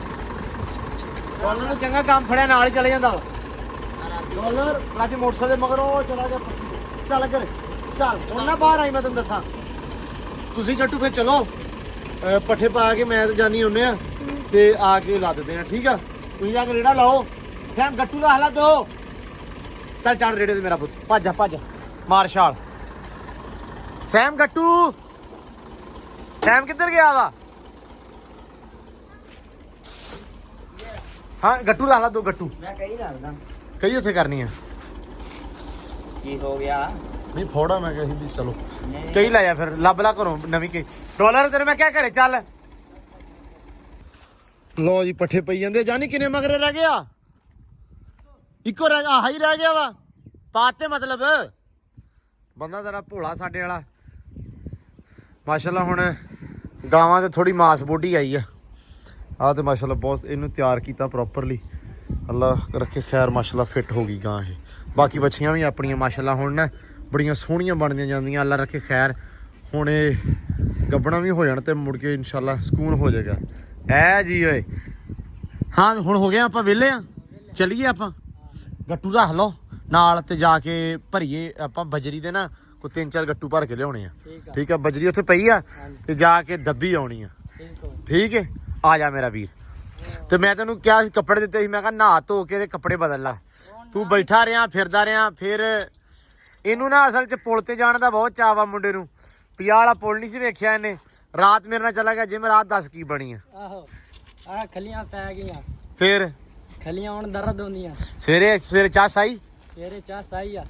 ਡਾਲਰ ਨੂੰ ਚੰਗਾ ਕੰਮ ਫੜਿਆ ਨਾਲ ਹੀ ਚਲੇ ਜਾਂਦਾ। ਡਾਲਰ ਅੱਜ ਮੋਟਰਸਾਈਕਲ ਦੇ ਮਗਰ ਉਹ ਚਲਾ ਗਿਆ। ਚੱਲ ਇੱਧਰ ਚੱਲ, ਹੁਣ ਨਾ ਬਾਹਰ ਆਈ, ਮੈਂ ਤੈਨੂੰ ਦੱਸਾਂ। ਤੁਸੀਂ ਗੱਟੂ ਫਿਰ ਚਲੋ ਪੱਠੇ ਪਾ ਕੇ ਮੈਂ ਤੇ ਜਾਨੀ ਹੁੰਨੇ ਆ ਤੇ ਆ ਕੇ ਲੱਦਦੇ ਆ ਠੀਕ ਆ ਤੁਸੀਂ ਜਾ ਕੇ ਰੇੜਾ ਲਾਓ ਸੈਮ ਗੱਟੂ ਦਾ ਹਲਾ ਦੋ ਚੱਲ ਚੜ ਰੇੜੇ ਤੇ ਮੇਰਾ ਪੁੱਤ ਭੱਜ ਜਾ ਭੱਜ ਮਾਰ ਛਾਲ ਸੈਮ ਗੱਟੂ ਸੈਮ ਕਿੱਧਰ ਗਿਆ ਵਾ ਹਾਂ ਗੱਟੂ ਲਾ ਲਾ ਦੋ ਗੱਟੂ ਮੈਂ ਕਹੀ ਦੱਸਦਾ ਕਈ ਉੱਥੇ ਕਰਨੀ ਆ ਕੀ ਹੋ ਗਿਆ ਨਹੀਂ ਫੋੜਾ ਮੈਂ ਕਿਹਾ ਸੀ ਵੀ ਚਲੋ ਕਈ ਲਾਇਆ ਫਿਰ ਲੱਭ ਲਾ ਘਰੋਂ ਨਵੀਂ ਕਈ ਡਾਲਰ ਤੇਰੇ ਮੈਂ ਕਿਆ ਘਰੇ ਚੱਲ ਲੋ ਜੀ ਪੱਠੇ ਪਈ ਜਾਂਦੇ ਜਾਨੀ ਕਿੰਨੇ ਮਗਰੇ ਰਹਿ ਗਿਆ ਇੱਕੋ ਰਹਿ ਆਹ ਹੀ ਰਹਿ ਗਿਆ ਵਾ ਪਾਤੇ ਮਤਲਬ ਬੰਦਾ ਤੇਰਾ ਭੋਲਾ ਸਾਡੇ ਵਾਲਾ ਮਾਸ਼ਾਅੱਲਾ ਹੁਣ ਗਾਵਾਂ ਤੇ ਥੋੜੀ ਮਾਸ ਬੋਡੀ ਆਈ ਆ ਆਹ ਤੇ ਮਾਸ਼ਾਅੱਲਾ ਬਹੁਤ ਇਹਨੂੰ ਤਿਆਰ ਕੀਤਾ ਪ੍ਰੋਪਰਲੀ ਅੱਲਾ ਰੱਖੇ ਖੈਰ ਮਾਸ਼ਾਅੱਲਾ ਫਿੱਟ ਹੋ ਗਈ ਗਾਂ ਇਹ ਬਾਕੀ ਬੱਚੀਆਂ ਵੀ ਆਪਣੀਆਂ ਮਾਸ਼ਾਅੱਲਾ ਹੁਣ ਨਾ ਬੜੀਆਂ ਸੋਹਣੀਆਂ ਬਣਦੀਆਂ ਜਾਂਦੀਆਂ ਅੱਲਾ ਰੱਖੇ ਖੈਰ ਹੁਣ ਇਹ ਗੱਬਣਾ ਵੀ ਹੋ ਜਾਣ ਤੇ ਮੁੜ ਕੇ ਇਨਸ਼ਾਅੱਲਾ ਸਕੂਨ ਹੋ ਜਾਏਗਾ ਐ ਜੀ ਓਏ ਹਾਂ ਹੁਣ ਹੋ ਗਿਆ ਆਪਾਂ ਵਿਹਲੇ ਆ ਚੱਲੀਏ ਆਪਾਂ ਗੱਟੂ ਰੱਖ ਲਓ ਨਾਲ ਤੇ ਜਾ ਕੇ ਭਰੀਏ ਆਪਾਂ ਬਜਰੀ ਦੇ ਨਾ ਕੋਈ 3-4 ਗੱਟੂ ਭਰ ਕੇ ਲਿਆਉਣੇ ਆ ਠੀਕ ਆ ਬਜਰੀ ਉੱਥੇ ਪਈ ਆ ਤੇ ਜਾ ਕੇ ਦੱਬੀ ਆਉਣੀ ਆ ਠੀਕ ਹੈ ਆ ਜਾ ਮੇਰਾ ਵੀਰ ਤੇ ਮੈਂ ਤੈਨੂੰ ਕਿਹਾ ਕੱਪੜੇ ਦਿੱਤੇ ਸੀ ਮੈਂ ਕਿਹਾ ਨਹਾ ਧੋ ਕੇ ਤੇ ਕੱਪੜੇ ਬਦਲ ਲੈ ਤੂੰ ਬੈਠਾ ਰਿਹਾ ਫਿਰਦਾ ਰਿਹਾ ਫਿਰ ਇਹਨੂੰ ਨਾ ਅਸਲ 'ਚ ਪੁਲ ਤੇ ਜਾਣ ਦਾ ਬਹੁਤ ਚਾਅ ਵਾ ਮੁੰਡੇ ਨੂੰ ਪਿਆ ਵਾਲਾ ਪੁਲ ਨਹੀਂ ਸੀ ਵੇਖਿਆ ਇਹਨੇ ਰਾਤ ਮੇਰੇ ਨਾਲ ਚਲਾ ਗਿਆ ਜਿਵੇਂ ਰਾਤ ਦੱਸ ਕੀ ਬਣੀ ਆ ਆਹੋ ਆ ਖਲੀਆਂ ਪੈ ਗਈਆਂ ਫਿਰ ਖਲੀਆਂ ਹੁਣ ਦਰਦ ਹੁੰਦੀਆਂ ਸਵੇਰੇ ਚਾਹ ਸਾਈ ਸਵੇਰੇ ਚਾਹ ਸਾਈ ਆ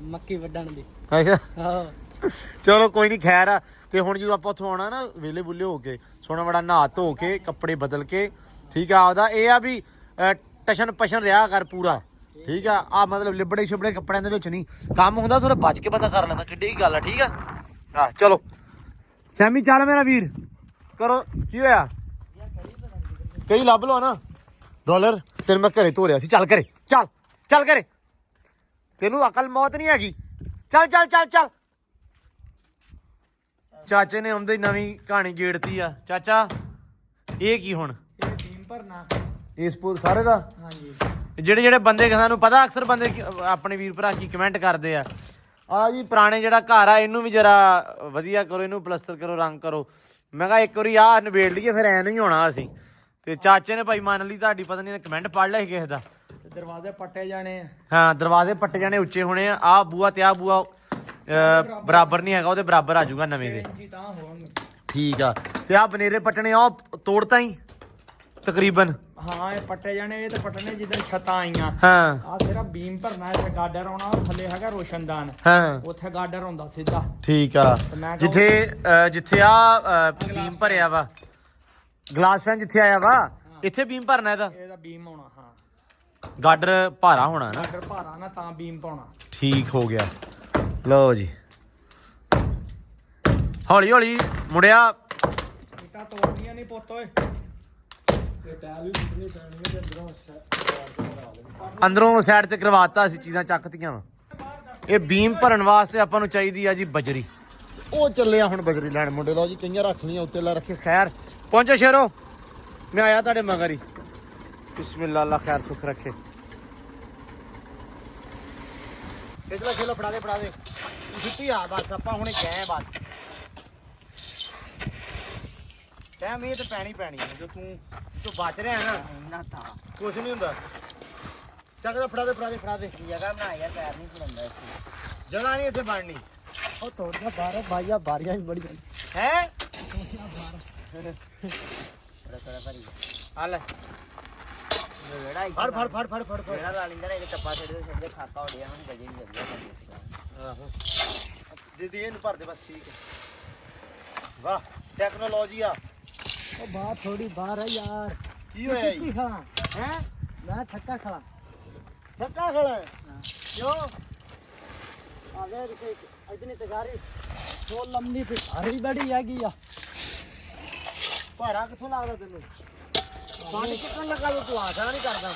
ਮੱਕੀ ਵੱਢਣ ਦੀ ਅੱਛਾ ਆਹੋ ਚਲੋ ਕੋਈ ਨਹੀਂ ਖੈਰ ਆ ਤੇ ਹੁਣ ਜਦੋਂ ਆਪਾਂ ਉੱਥੋਂ ਆਉਣਾ ਨਾ ਵੇਲੇ ਬੁੱਲੇ ਹੋ ਕੇ ਸੋਹਣਾ ਬੜਾ ਨਹਾ ਧੋ ਕੇ ਕੱਪੜੇ ਬਦਲ ਕੇ ਠੀਕ ਆ ਉਹਦਾ ਇਹ ਆ ਵੀ ਟਸ਼ਨ ਪਸ਼ਨ ਰਿਹਾ ਕਰ ਪੂਰਾ ਠੀਕ ਆ ਮਤਲਬ ਲਿਬੜੇ ਛਿਬੜੇ ਕੱਪੜਿਆਂ ਦੇ ਵਿੱਚ ਨਹੀਂ ਕੰਮ ਹੁੰਦਾ ਥੋੜਾ ਬਚ ਕੇ ਬੰਦਾ ਕਰ ਲੈਂਦਾ ਕਿੱਡੀ ਗੱਲ ਆ ਠੀਕ ਆ ਚਲੋ ਸੈਮੀ ਚੱਲ ਮੇਰਾ ਵੀਰ ਕਰੋ ਕੀ ਹੋਇਆ ਕਈ ਲੱਭ ਲਓ ਨਾ ਡਾਲਰ ਤੈਨੂੰ ਮੈਂ ਘਰੇ ਧੋ ਰਿਆ ਸੀ ਚੱਲ ਘਰੇ ਚੱਲ ਘਰੇ ਤੈਨੂੰ ਅਕਲ ਮੌਤ ਨਹੀਂ ਹੈਗੀ ਚੱਲ ਚਾਚੇ ਨੇ ਆਉਂਦੇ ਨਵੀਂ ਕਹਾਣੀ ਗੇੜਤੀ ਆ ਚਾਚਾ ਇਹ ਕੀ ਹੁਣ ਇਹ ਟੀਮ ਭਰਨਾ ਇਸ ਪੂਰ ਸਾਰੇ ਦਾ ਹਾਂਜੀ ਜਿਹੜੇ ਬੰਦੇ ਸਾਨੂੰ ਪਤਾ ਅਕਸਰ ਬੰਦੇ ਆਪਣੇ ਵੀਰ ਭਰਾ ਕੀ ਕਮੈਂਟ ਕਰਦੇ ਆ ਜੀ ਪੁਰਾਣੇ ਜਿਹੜਾ ਘਰ ਆ ਇਹਨੂੰ ਵੀ ਜਰਾ ਵਧੀਆ ਕਰੋ ਇਹਨੂੰ ਪਲਸਤਰ ਕਰੋ ਰੰਗ ਕਰੋ ਮੈਂ ਕਿਹਾ ਇੱਕ ਵਾਰੀ ਆਹ ਨਿਬੇੜ ਲਈਏ ਫਿਰ ਐ ਨਹੀਂ ਹੋਣਾ ਅਸੀਂ ਤੇ ਚਾਚੇ ਨੇ ਭਾਈ ਮੰਨ ਲਈ ਤੁਹਾਡੀ ਪਤਾ ਨਹੀਂ ਕਮੈਂਟ ਪੜ੍ਹ ਲਿਆ ਸੀ ਕਿਸੇ ਦਾ ਦਰਵਾਜ਼ੇ ਪੱਟੇ ਜਾਣੇ ਆ ਹਾਂ ਦਰਵਾਜ਼ੇ ਪੱਟੇ ਜਾਣੇ ਉੱਚੇ ਹੋਣੇ ਆ ਬੂਆ ਤੇ ਆ ਬੂਆ ਬਰਾਬਰ ਨਹੀਂ ਹੈਗਾ ਉਹਦੇ ਬਰਾਬਰ ਆ ਜਾਊਗਾ ਨਵੇਂ ਦੇ ਜੀ ਤਾਂ ਹੋਣਗੇ ਠੀਕ ਆ ਤੇ ਆ ਬਨੇਰੇ ਪੱਟਣੇ ਆ ਤੋੜਤਾ ਹੀ ਤਕਰੀਬਨ ਹਾਂ ਇਹ ਪੱਟੇ ਜਾਣੇ ਇਹ ਤਾਂ ਪੱਟਣੇ ਜਿੱਦਾਂ ਛੱਤਾਂ ਆਈਆਂ ਹਾਂ ਆ ਤੇਰਾ ਬੀਮ ਭਰਨਾ ਇੱਥੇ ਗਾਡਰ ਆਉਣਾ ਉਹ ਥੱਲੇ ਹੈਗਾ ਰੋਸ਼ਨਦਾਨ ਹਾਂ ਉੱਥੇ ਗਾਡਰ ਹੁੰਦਾ ਸਿੱਧਾ ਠੀਕ ਆ ਜਿੱਥੇ ਆ ਬੀਮ ਭਰਿਆ ਵਾ ਗਲਾਸ ਫੈਨ ਜਿੱਥੇ ਆਇਆ ਵਾ ਇੱਥੇ ਬੀਮ ਭਰਨਾ ਇਹਦਾ ਬੀਮ ਆਉਣਾ ਹਾਂ ਗਾਡਰ ਭਾਰਾ ਹੋਣਾ ਨਾ ਗਾਡਰ ਭਾਰਾ ਨਾ ਤਾਂ ਬੀਮ ਪਾਉਣਾ ਠੀਕ ਹੋ ਗਿਆ ਲਓ ਜੀ ਹੌਲੀ ਹੌਲੀ ਮੁੜਿਆ ਇੱਟਾਂ ਤੋੜਨੀਆਂ ਨਹੀਂ ਪੁੱਤ ਓਏ ਇਹ ਟੈਲ ਵੀ ਕਿੰਨੀ ਪੈਣੀ ਹੈ ਅੰਦਰੋਂ ਸਾਈਡ ਤੇ ਕਰਵਾਤਾ ਅਸੀਂ ਚੀਜ਼ਾਂ ਚੱਕਤੀਆਂ ਵਾ ਇਹ ਬੀਮ ਭਰਨ ਵਾਸਤੇ ਆਪਾਂ ਨੂੰ ਚਾਹੀਦੀ ਆ ਜੀ ਬਜਰੀ ਉਹ ਚੱਲਿਆ ਹੁਣ ਬਜਰੀ ਲੈਣ ਮੁੰਡੇ ਲਓ ਜੀ ਕਈਆਂ ਰੱਖ ਲਈਆਂ ਉੱਤੇ ਲਾ ਰੱਖੇ ਖੈਰ ਪਹੁੰਚੋ ਸ਼ੇਰੋ ਮੈਂ ਆਇਆ ਤੁਹਾਡੇ ਮਗਰ ਹੀ ਬਿਸਮਿਲ੍ਲਾ ਅੱਲਾ ਖੈਰ ਸੁਖ ਰੱਖੇ ਇਧਰ ਖੇਲੋ ਫੜਾ ਦੇ ਛੁੱਟੀ ਆ ਬਸ ਆਪਾਂ ਹੁਣੇ ਗਏ ਬਸ ਟਾਈਮ ਇਹ ਤੇ ਪੈਣੀ ਹੈ ਜੋ ਤੂੰ ਬਚ ਰਿਹਾ ਨਾ ਇੰਨਾ ਤਾਂ ਕੁਛ ਨਹੀਂ ਹੁੰਦਾ ਚੱਕ ਫੜਾ ਦੇ ਜਗ੍ਹਾ ਬਣਾਇਆ ਪੈਰ ਨਹੀਂ ਖੜਾਉਂਦਾ ਇੱਥੇ ਜਗ੍ਹਾ ਨਹੀਂ ਇੱਥੇ ਬਣਨੀ ਉਹ ਤੋੜਦਾ ਬਾਹਰ ਬਾਰੀਆਂ ਵੀ ਬੜੀ ਹੈ ਬੜਾ ਭਾਰੀ ਆ ਲੈ ਜਿਹੜਾ ਫੜ ਜਿਹੜਾ ਲਾ ਲਿੰਦਾ ਨਾ ਇਹ ਟੱਪਾ ਛੱਡੇ ਖਾਪਾ ਉੜਿਆ ਹੁਣ ਗਜੇ ਨਹੀਂ ਲੱਗਿਆ ਆਹੋ ਦੀਦੀ ਇਹਨੂੰ ਭਰ ਦੇ ਬਸ ਠੀਕ ਹੈ ਵਾਹ ਟੈਕਨੋਲੋਜੀ ਆ ਉਹ ਬਾਹਰ ਥੋੜੀ ਬਾਹਰ ਹੈ ਯਾਰ ਕੀ ਹੋਇਆ ਜੀ ਖੜਾ ਹੈ ਮੈਂ ਥੱਕਾ ਖੜਾ ਥੱਕਾ ਖੜਾ ਹੈ ਕਿਉਂ ਆ ਗਏ ਕਿ ਇਤਨੀ ਤਗਾਰੀ ਸੋ ਲੰਮੀ ਤੇ ਹਰੀ ਬੜੀ ਹੈਗੀ ਆ ਭਾਰਾ ਕਿੱਥੋਂ ਲੱਗਦਾ ਤੈਨੂੰ ਪੰਡ ਚੱਕਣ ਲੱਗਾ ਤੂੰ ਆਸਰਾ ਨਹੀਂ ਕਰਦਾ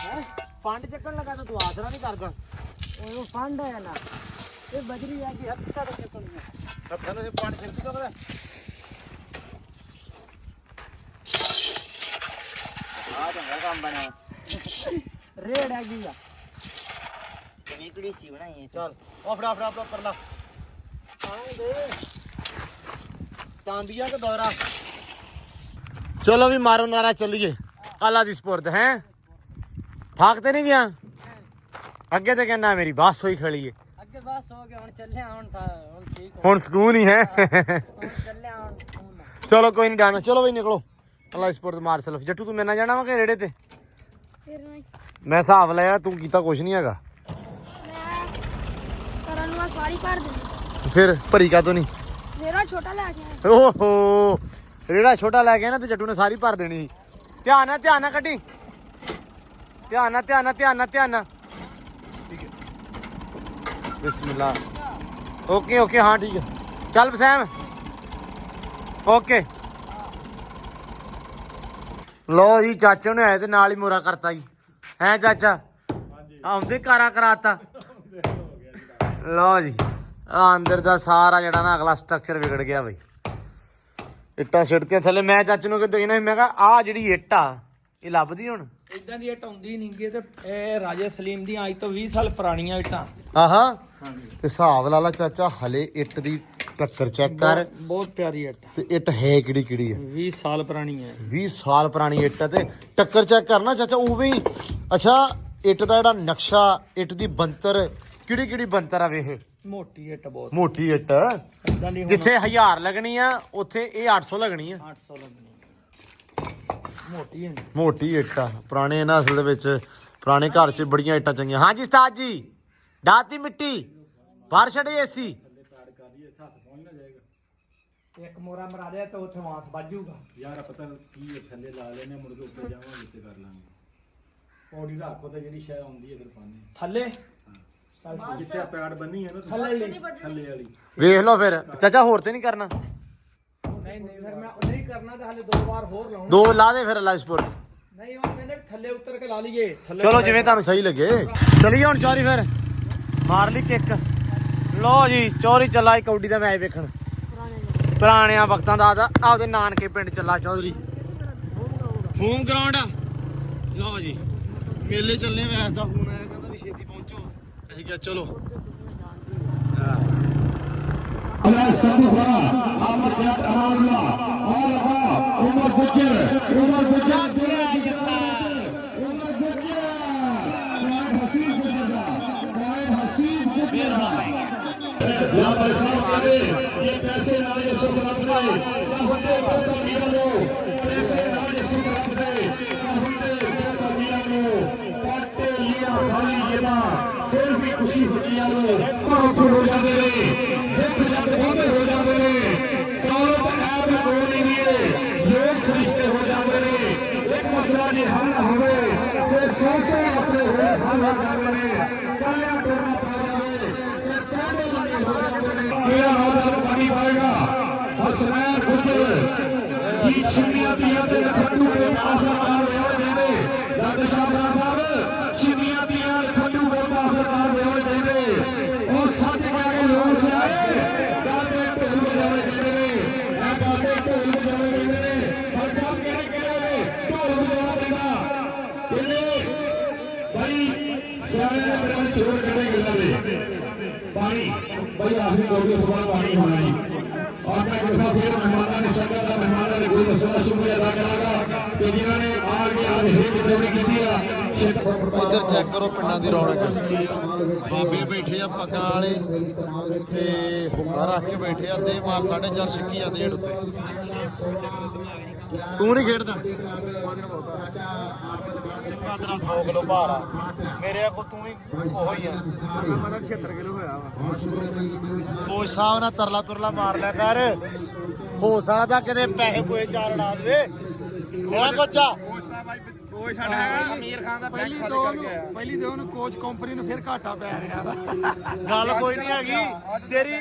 ਹੈ ਪੰਡ ਚੱਕਣ ਲੱਗਾ ਤੂੰ ਆਸਰਾ ਨਹੀਂ ਕਰਦਾ ਉਹ ਫੰਡ ਹੈ ਨਾ ਇਹ ਬਜਰੀ ਹੈਗੀ ਹੱਥਾਂ ਤੇ ਚੱਕਣੀ ਹੱਥਾਂ ਨੂੰ ਪੰਡ ਖਿੱਚ ਸਕਦਾ ਆ ਚੰਗਾ ਕੰਮ ਬਣਿਆ ਰੇਡ ਹੈਗੀ ਆ ਕਿੰਨੀ ਕੁੜੀ ਸੀ ਬਣਾਈ ਚੱਲ ਉਹ ਫੜਾ ਪਰ ਲਾ ਆਉਂਦੇ ਤਾਂਬੀਆ ਕਿ ਦੌਰਾ। ਚਲੋ ਵੀ ਮਾਰੋ ਨਾਰਾ, ਚੱਲੀਏ। ਅੱਲਾ ਦੀ ਸਪੁਰਦ ਹੈ। ਥੱਕ ਤੇ ਨਹੀਂ ਗਿਆ? ਅੱਗੇ ਤੇ ਕਹਿੰਦਾ ਮੇਰੀ ਬੱਸ ਹੋਈ ਖੜੀ ਏ। ਅੱਗੇ ਬਸ ਹੋ ਗਿਆ, ਹੁਣ ਚੱਲੇ ਹੁਣ ਠੀਕ ਹੋ ਹੁਣ ਸਕੂਨ ਹੀ ਹੈ। ਹੁਣ ਚੱਲੇ ਹੁਣ ਸਕੂਨ ਆ। ਚਲੋ ਕੋਈ ਨਹੀਂ ਡਾਣਾ, ਚਲੋ ਬਈ ਨਿਕਲੋ। ਅੱਲਾ ਦੀ ਸਪੁਰਦ ਮਾਰ ਸਲਫ। ਜੱਟੂ ਤੂੰ ਮੇਰੇ ਨਾਲ ਜਾਣਾ ਵਾ ਕਿ ਰੇੜੇ ਤੇ? ਮੈਂ ਹਿਸਾਬ ਲਿਆ ਤੂੰ ਕੀਤਾ ਕੁਛ ਨਹੀਂ ਹੈਗਾ। ਕਰਨ ਨੂੰ ਸਾਰੀ ਭਰ ਦੇਣੀ। ਫਿਰ ਭਰੀ ਕਾ ਤੋਂ ਨਹੀਂ? ਮੇਰਾ ਛੋਟਾ ਲੈ ਕੇ ਆਇਆ। ਓਹੋ ਰੇੜਾ ਛੋਟਾ ਲੈ ਕੇ ਨਾ ਤੇ ਜੱਟੂ ਨੇ ਸਾਰੀ ਭਰ ਦੇਣੀ ਸੀ। ਧਿਆਨ ਨਾਲ ਕੱਢੀ। ਧਿਆਨ ਨਾਲ। ਠੀਕ ਹੈ ਬਿਸਮਿਲ੍ਲਾ। ਓਕੇ ਹਾਂ ਠੀਕ ਹੈ। ਚੱਲ ਬਸੈਮ। ਓਕੇ ਲੋ ਜੀ, ਚਾਚੇ ਨੇ ਆਏ ਤੇ ਨਾਲ ਹੀ ਮੋਰਾ ਕਰਤਾ ਜੀ। ਹੈ ਚਾਚਾ? ਆਉਂਦੇ ਕਾਰਾ ਕਰਾਤਾ। ਲੋ ਜੀ ਆ ਅੰਦਰ ਦਾ ਸਾਰਾ ਜਿਹੜਾ ਨਾ ਅਗਲਾ ਸਟਰਕਚਰ ਵਿਗੜ ਗਿਆ ਬਈ। ਇੱਟਾਂ ਸਿੱਟਤੀਆਂ ਥੱਲੇ। ਮੈਂ ਚਾਚੇ ਨੂੰ ਕਹਿੰਦਾ ਸੀ, ਮੈਂ ਕਿਹਾ ਆ ਜਿਹੜੀ ਇੱਟ ਆ ਇਹ ਲੱਭਦੀ ਹੁਣ? ਇਦਾਂ ਦੀ ਇੱਟ ਆਉਂਦੀ ਨਹੀਂਗੀ ਤੇ ਇਹ ਰਾਜੇ ਸਲੀਮ ਦੀਆਂ ਅੱਜ ਤੋਂ 20 ਸਾਲ ਪੁਰਾਣੀਆਂ ਇੱਟਾਂ। ਆਹਾ ਤੇ ਹਿਸਾਬ ਲਾ ਲਾ ਚਾਚਾ, ਹਲੇ ਇੱਟ ਦੀ ਟੱਕਰ ਚੈੱਕ ਕਰ। ਬਹੁਤ ਪਿਆਰੀ ਇੱਟ ਤੇ ਇੱਟ ਹੈ ਕਿਹੜੀ ਹੈ? 20 ਸਾਲ ਪੁਰਾਣੀ ਹੈ। 20 ਸਾਲ ਪੁਰਾਣੀ ਇੱਟ ਹੈ ਤੇ ਟੱਕਰ ਚੈੱਕ ਕਰਨਾ ਚਾਚਾ ਉਵੇਂ ਹੀ। ਅੱਛਾ ਇੱਟ ਦਾ ਜਿਹੜਾ ਨਕਸ਼ਾ, ਇੱਟ ਦੀ ਬੰਤਰ, ਕਿਹੜੀ ਬੰਤਰ ਆ ਵੇਖ। ਮੋਟੀ ਇੱਟ ਬਹੁਤ। ਮੋਟੀ ਇੱਟ ਇਦਾਂ ਦੀ ਹੁਣ ਜਿੱਥੇ 1000 ਲੱਗਣੀ ਆ ਉੱਥੇ ਇਹ 800 ਲੱਗਣੀ ਆ। 800 ਲੱਗਣੀ ਮੋਟੀ ਹੈ। ਮੋਟੀ ਇੱਟ ਆ। ਪੁਰਾਣੇ ਨਸਲ ਦੇ ਵਿੱਚ ਪੁਰਾਣੇ ਘਰ 'ਚ ਬੜੀਆਂ ਇੱਟਾਂ ਚੰਗੀਆਂ। ਹਾਂਜੀ ਉਸਤਾਦ ਜੀ, ਡਾਤੀ ਮਿੱਟੀ ਬਾਹਰ ਛੱਡੇ ਏਸੀ। ਇੱਕ ਮੋਰਾ ਮਰਾ ਦੇ ਤੇ ਉੱਥੇ ਵਾਂਸ ਵੱਜੂਗਾ। ਯਾਰ ਪਤਾ ਕੀ ਹੈ, ਥੱਲੇ ਲਾ ਲੈਨੇ ਮੁੜ ਕੇ ਉੱਪਰ ਜਾਵਾਂਗੇ ਤੇ ਕਰ ਲਾਂਗੇ। ਪੌੜੀ ਰੱਖੋ ਤੇ ਜਿਹੜੀ ਸ਼ੈ ਆਉਂਦੀ ਹੈ ਫਿਰ ਪਾਣੀ ਥੱਲੇ ਜਿੱਥੇ ਪੈੜ ਬੰਨੀ ਹੈ ਨਾ ਥੱਲੇ ਵਾਲੀ। ਵੇਖ ਲਓ ਫਿਰ ਚਾਚਾ, ਹੋਰ ਤੇ ਨਹੀਂ ਕਰਨਾ? ਨਹੀਂ ਫਿਰ ਮੈਂ ਨਹੀਂ ਕਰਨਾ ਤੇ ਹਲੇ 2 ਵਾਰ ਹੋਰ ਲਾਉਣਾ। 2 ਲਾ ਦੇ ਫਿਰ ਲਾਜਪੁਰ। ਨਹੀਂ ਉਹ ਕਹਿੰਦੇ ਵੀ ਥੱਲੇ ਉਤਰ ਕੇ ਲਾ ਲਈਏ। ਥੱਲੇ ਚਲੋ ਜਿਵੇਂ ਤੁਹਾਨੂੰ ਸਹੀ ਲੱਗੇ। ਚਲੀਏ ਹੁਣ ਚੌਰੀ ਫਿਰ ਮਾਰ ਲਈ ਕਿੱਕ। ਲੋ ਜੀ ਚੌਰੀ ਚੱਲਾ ਇੱਕ ਕਬੱਡੀ ਦਾ ਮੈਚ ਵੇਖਣ। ਪੁਰਾਣਿਆਂ ਵਕਤਾਂ ਦਾ ਆਪਦੇ ਨਾਨਕੇ ਪਿੰਡ ਚੱਲਾ ਚੌਧਰੀ। ਹੋਮ ਗਰਾਊਂਡ ਆ। ਲੋ ਜੀ ਮੇਲੇ ਚੱਲੇ। ਵੈਸ ਦਾ ਫੋਨ ਆਇਆ, ਕਹਿੰਦਾ ਵੀ ਛੇਤੀ ਪਹੁੰਚੋ। ਅਸੀਂ ਕਿਹਾ ਚਲੋ। Allah Sabha, Ahmad Yat Amanullah, Allah, Umar Bukir, Umar या भाई साहब करे ये पैसे ना ये सुख रब दे ना होते बेटा मीरा नो पैसे ना ये सुख रब दे ना होते बेटा मीरा नो काटे लिया खाली ये मां फिर भी खुशी होती है नो पर हो जाते रे देख जाते बाबे हो जाते रे दौलत ऐब कोई नहीं है लोग फरिश्ते हो जाते रे एक मसला जी हल होवे फिर सौ मसले हो हल हो जाते रे कल्या टोना पा जावे फिर काटे लगे हो जाते रे तेरा हाथ पानी पाएगा हसनैन गुजर की छिमिया दिया ते लखनऊ पे आखिरकार वेवे देवे डॉक्टर शाहबाज साहब छिमिया दिया लखनऊ पे आखिरकार वेवे देवे और सच कह के लोग से आए गाते ढोल बजावे देवे ऐ गाते ढोल बजावे देवे और सब कह रहे ढोल बजावा देना कहने भाई सियाने ने मेरे चोर करने गिला पानी भाई आखिरी कोई सवाल पानी होना जी और मैं एक बार फिर मेहमानों ने संगत का मेहमानों ने कोई मसला शुक्रिया अदा करांगा कि जिन्होंने आगे आज हिट जोड़ी की दिया ਇੱਧਰ ਚੈੱਕ ਕਰੋ ਪਿੰਡਾਂ ਦੀ ਰੌਣਕ। ਬਾਬੇ ਬੈਠੇ ਆ ਪੱਗਾਂ ਵਾਲੇ ਤੇ ਹੁੱਕਾ ਰੱਖ ਕੇ ਬੈਠੇ ਆ। ਦੇ ਮਾਰ 4.5 ਛਿੱਕੀ ਜਾਂਦੇ ਢੇਡ ਉੱਤੇ। ਤੂੰ ਨਹੀਂ ਖੇਡਦਾ? ਚੰਗਾ ਤੇਰਾ 100 ਕਿਲੋ ਭਾਰ ਆ। ਮੇਰੇ ਕੋ ਤੂੰ ਵੀ ਉਹੋ ਹੀ ਆ। ਮੇਰਾ 76 ਕਿਲੋ ਹੋਇਆ ਵਾ। ਕੋਚ ਸਾਹਿਬ ਨਾਲ ਤਰਲਾ ਤੁਰਲਾ ਮਾਰ ਲਿਆ ਕਰ। ਹੋ ਸਕਦਾ ਕਿਤੇ ਪੈਸੇ ਕੋਈ ਚਾਰ ਉਡਾ ਦੇ ਮੇਰਾ ਕੋਚਾ। ਕੋਈ ਸਾਡਾ ਹੈਗਾ ਅਮੀਰ ਖਾਨ ਦਾ ਪਹਿਲੀ ਦੋ ਨੂੰ ਕੋਚ ਕੰਪਨੀ ਨੂੰ ਫਿਰ ਘਾਟਾ ਪੈ ਰਿਹਾ ਵਾ। ਗੱਲ ਕੋਈ ਨਹੀਂ ਹੈਗੀ ਤੇਰੀ।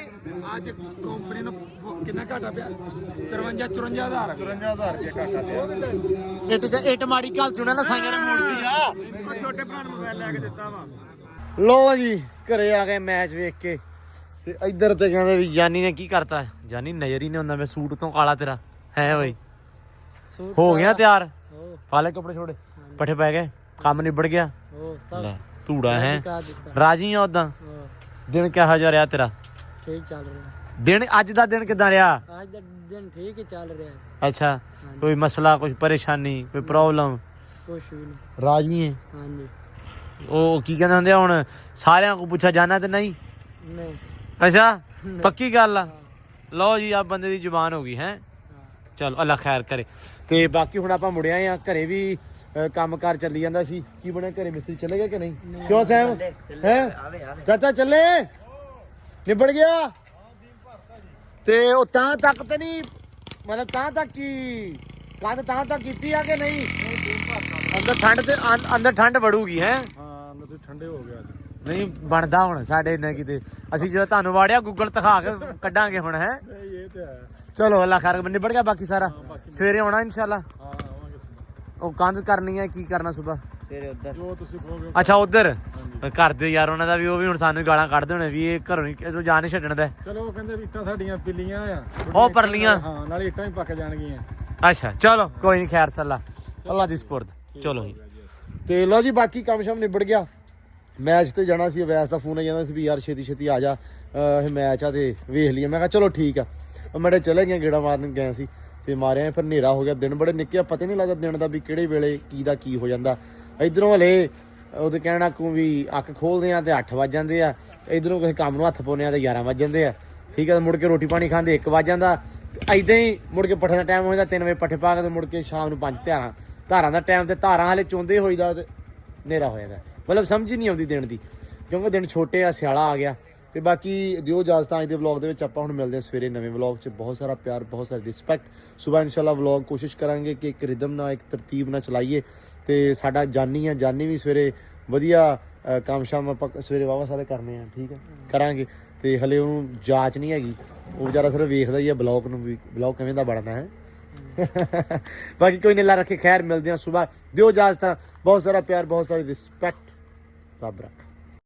ਅੱਜ ਕੰਪਨੀ ਨੂੰ ਕਿੰਨਾ ਘਾਟਾ ਪਿਆ? 54,000 ਰੁਪਏ ਘਾਟਾ ਪਿਆ। ਇੱਟ ਮਾੜੀ ਗੱਲ ਚੁਣਾ ਨਾ ਸਾਈਆਂ ਨੇ ਮੋੜਦੀ ਆ। ਛੋਟੇ ਭਰਾ ਨੂੰ ਮੋਬਾਈਲ ਲੈ ਕੇ ਦਿੱਤਾ ਵਾ। ਲੋ ਜੀ ਘਰੇ ਆ ਗਏ ਮੈਚ ਵੇਖ ਕੇ ਤੇ ਇੱਧਰ ਤੇ ਕਹਿੰਦੇ ਵੀ ਜਾਨੀ ਨੇ ਕੀ ਕਰਤਾ। ਜਾਨੀ ਨਜ਼ਰ ਹੀ ਨਹੀਂ ਹੁੰਦਾ। ਮੈਂ ਸੂਟ ਤੋਂ ਕਾਲਾ ਤੇਰਾ ਹੈ ਬਈ। ਹੋ ਗਿਆ ਤਿਆਰ? ਪਾਲੇ ਕੱਪੜੇ ਛੋੜੇ ਪੱਠੇ ਪੈ ਗਏ, ਕੰਮ ਨਿਬੜ ਗਿਆ। ਲੈ ਧੂੜਾ ਹੈ ਰਾਜੀ ਆ। ਉਦਾਂ ਦਿਨ ਕਿਹੋ ਜਿਹਾ ਰਿਹਾ ਤੇਰਾ? ਠੀਕ ਚੱਲ ਰਿਹਾ। ਦਿਨ ਅੱਜ ਦਾ ਦਿਨ ਕਿਦਾਂ ਰਿਹਾ? ਅੱਜ ਦਾ ਦਿਨ ਠੀਕ ਹੀ ਚੱਲ ਰਿਹਾ ਹੈ। ਅੱਛਾ, ਕੋਈ ਮਸਲਾ, ਕੋਈ ਪਰੇਸ਼ਾਨੀ, ਕੋਈ ਪ੍ਰੋਬਲਮ? ਕੁਛ ਵੀ ਨਹੀਂ। ਰਾਜੀ ਹੈ? ਹਾਂਜੀ। ਉਹ ਕੀ ਕਹਿੰਦੇ ਹੁੰਦੇ ਆ, ਹੁਣ ਸਾਰਿਆਂ ਕੋ ਪੁੱਛਿਆ ਜਾਣਾ ਤੇ ਨਹੀਂ? ਨਹੀਂ। ਅੱਛਾ, ਪੱਕੀ ਗੱਲ ਆ। ਲਓ ਜੀ, ਆ ਬੰਦੇ ਦੀ ਜ਼ੁਬਾਨ ਹੋ ਗਈ ਹੈ। ਚਲੋ ਅੱਲਾ ਖੈਰ ਕਰੇ। ਤੇ ਬਾਕੀ ਹੁਣ ਆਪਾਂ ਮੁੜਿਆ ਆ ਘਰੇ ਵੀ ਕੰਮ ਕਾਰ ਚੱਲੀ ਜਾਂਦਾ ਸੀ। ਕੀ ਬਣਿਆ ਘਰੇ, ਮਿਸਤਰੀ ਚਲੇ ਗਏ ਕਿ ਨਹੀਂ? ਕਿਉਂ ਸੈਮ ਹੈ ਚਾਚਾ ਚੱਲੇ ਨਿਬੜ ਗਿਆ? ਤੇ ਉਹ ਤਾਂ ਤੱਕ ਤੇ ਨਹੀਂ, ਮਤਲਬ ਤਾਂ ਤੱਕ ਕੀ ਕੰਧ ਤਾਂ ਤੱਕ ਕੀਤੀ ਆ ਕਿ ਨਹੀਂ? ਅੰਦਰ ਠੰਡ ਤੇ ਅੰਦਰ ਠੰਡ ਵੜੂਗੀ ਹੈ। ਹਾਂ ਅੰਦਰ ਤੋਂ ਠੰਡੇ ਹੋ ਗਿਆ ਅੱਜ। ਨਹੀਂ ਬਣਦਾ ਹੁਣ ਸਾਡੇ ਇੰਨਾ ਕਿਤੇ। ਅਸੀਂ ਜਦੋਂ ਤੁਹਾਨੂੰ ਵਾੜਿਆ ਗੂਗਲ ਦਿਖਾ ਕੇ ਕੱਢਾਂਗੇ ਹੁਣ ਹੈ। ਨਹੀਂ ਇਹ ਤੇ ਹੈ। ਚਲੋ ਅੱਲਾ ਖੈਰ ਨਿਬੜ ਗਿਆ ਬਾਕੀ ਸਾਰਾ। ਸਵੇਰੇ ਆਉਣਾ ਇਨਸ਼ਾਅੱਲਾ। ਹਾਂ ਆਵਾਂਗੇ ਸੁਣਾ। ਉਹ ਕੰਧ ਕਰਨੀ ਹੈ, ਕੀ ਕਰਨਾ ਸੁਬਾ? ਤੇਰੇ ਉੱਧਰ ਜੋ ਤੁਸੀਂ ਕਹੋਗੇ। ਅੱਛਾ ਉਧਰ ਘਰ ਦੇ ਯਾਰ ਉਹਨਾਂ ਦਾ ਵੀ, ਉਹ ਵੀ ਹੁਣ ਸਾਨੂੰ ਗਾਲਾਂ ਕੱਢਦੇ ਹੋਣੇ ਵੀ ਇਹ ਘਰੋਂ ਨਹੀਂ ਜਾ ਨਹੀਂ ਛੱਡਣ ਦਾ। ਚਲੋ ਉਹ ਕਹਿੰਦੇ ਵੀ ਇੱਟਾਂ ਸਾਡੀਆਂ ਪਿੱਲੀਆਂ ਆ। ਉਹ ਪਰਲੀਆਂ। ਹਾਂ ਨਾਲੇ ਇੱਟਾਂ ਵੀ ਪੱਕ ਜਾਣਗੀਆਂ। ਅੱਛਾ ਚਲੋ ਕੋਈ ਨਹੀਂ, ਖੈਰ ਸੱਲਾ ਅੱਲਾ ਦੀ ਸਪੁਰਦ। ਚਲੋ ਜੀ, ਤੇ ਲਓ ਜੀ ਬਾਕੀ ਕੰਮ ਸ਼ਾਮ ਨਿਬੜ ਗਿਆ। ਮੈਚ ਤੇ ਜਾਣਾ ਸੀ, ਅਵੈਸ ਦਾ ਫੋਨ ਆ ਜਾਂਦਾ ਸੀ ਵੀ ਯਾਰ ਛੇਤੀ ਛੇਤੀ ਆ ਜਾ, ਇਹ ਮੈਚ ਆ ਤੇ ਵੇਖ ਲਈਏ। ਮੈਂ ਕਿਹਾ ਚਲੋ ਠੀਕ ਆ। ਮੇਰੇ ਚਲੇ ਗਏ, ਗੇੜਾ ਮਾਰਨ ਗਏ ਸੀ ਤੇ ਮਾਰਿਆ। ਫਿਰ ਹਨੇਰਾ ਹੋ ਗਿਆ, ਦਿਨ ਬੜੇ ਨਿੱਕੇ, ਪਤਾ ਨਹੀਂ ਲੱਗਦਾ ਦਿਨ ਦਾ ਵੀ ਕਿਹੜੇ ਵੇਲੇ ਕੀ ਦਾ ਕੀ ਹੋ ਜਾਂਦਾ। ਇਧਰੋਂ ਹਲੇ ਉਹਦੇ ਕਹਿਣਾ ਕੋ ਵੀ ਅੱਖ ਖੋਲਦੇ ਆ ਤੇ 8 ਵੱਜ ਜਾਂਦੇ ਆ, ਇਧਰੋਂ ਕਿਸੇ ਕੰਮ ਨੂੰ ਹੱਥ ਪਾਉਂਦੇ ਆ ਤੇ 11 ਵੱਜ ਜਾਂਦੇ ਆ। ਠੀਕ ਆ, ਮੁੜ ਕੇ ਰੋਟੀ ਪਾਣੀ ਖਾਂਦੇ 1 ਵੱਜ ਜਾਂਦਾ। ਇਦਾਂ ਹੀ ਮੁੜ ਕੇ ਪੱਠੇ ਦਾ ਟਾਈਮ ਹੋ ਜਾਂਦਾ, 3 ਵਜੇ ਪੱਠੇ ਪਾ ਕੇ ਤੇ ਮੁੜ ਕੇ ਸ਼ਾਮ ਨੂੰ 5 ਧਾਰਾਂ ਦਾ ਟਾਈਮ, ਤੇ ਧਾਰਾਂ ਹਲੇ ਚੋਂਦੇ ਹੋਈਦਾ ਤੇ ਹਨੇਰਾ ਹੋ ਜਾਂਦਾ। ਮਤਲਬ ਸਮਝ ਹੀ ਨਹੀਂ ਆਉਂਦੀ ਦਿਨ ਦੀ, ਕਿਉਂਕਿ ਦਿਨ ਛੋਟੇ ਆ, ਸਿਆਲਾ ਆ ਗਿਆ। ਤੇ ਬਾਕੀ ਦਿਓ ਇਜਾਜ਼ਤ ਅੱਜ ਦੇ ਵਲੌਗ ਦੇ ਵਿੱਚ। ਆਪਾਂ ਹੁਣ ਮਿਲਦੇ ਹਾਂ ਸਵੇਰੇ ਨਵੇਂ ਵਲੌਗ 'ਚ। ਬਹੁਤ ਸਾਰਾ ਪਿਆਰ, ਬਹੁਤ ਸਾਰੀ ਰਿਸਪੈਕਟ। ਸੁਬਾਹ ਇਨਸ਼ਾਅੱਲਾ ਵਲੌਗ ਕੋਸ਼ਿਸ਼ ਕਰਾਂਗੇ ਕਿ ਇੱਕ ਰਿਦਮ ਨਾਲ, ਇੱਕ ਤਰਤੀਬ ਨਾਲ ਚਲਾਈਏ। ਤੇ ਸਾਡਾ ਜਾਨੀ ਵੀ ਸਵੇਰੇ ਵਧੀਆ ਕੰਮ ਸ਼ਾਮ ਆਪਾਂ ਸਵੇਰੇ ਵਾਵਾ ਸਾਰੇ ਕਰਨੇ ਆ। ਠੀਕ ਹੈ, ਕਰਾਂਗੇ। ਤੇ ਹਲੇ ਉਹਨੂੰ ਜਾਂਚ ਨਹੀਂ ਹੈਗੀ, ਉਹ ਵਿਚਾਰਾ ਸਿਰਫ ਵੇਖਦਾ ਹੀ ਆ ਬਲੌਗ ਨੂੰ ਵੀ, ਬਲੌਗ ਕਿਵੇਂ ਦਾ ਬਣਦਾ ਹੈ। ਬਾਕੀ ਕੋਈ ਨਹੀਂ, ਅੱਲਾ ਰੱਖੇ ਖੈਰ। ਮਿਲਦੇ ਹਾਂ ਸੁਬਾਹ। ਦਿਓ ਇਜਾਜ਼ਤ। ਬਹੁਤ ਸਾਰਾ ਪਿਆਰ, ਬਹੁਤ ਸਾਰੀ ਰਿਸਪੈਕਟ। ਰੱਬ ਰੱਖ।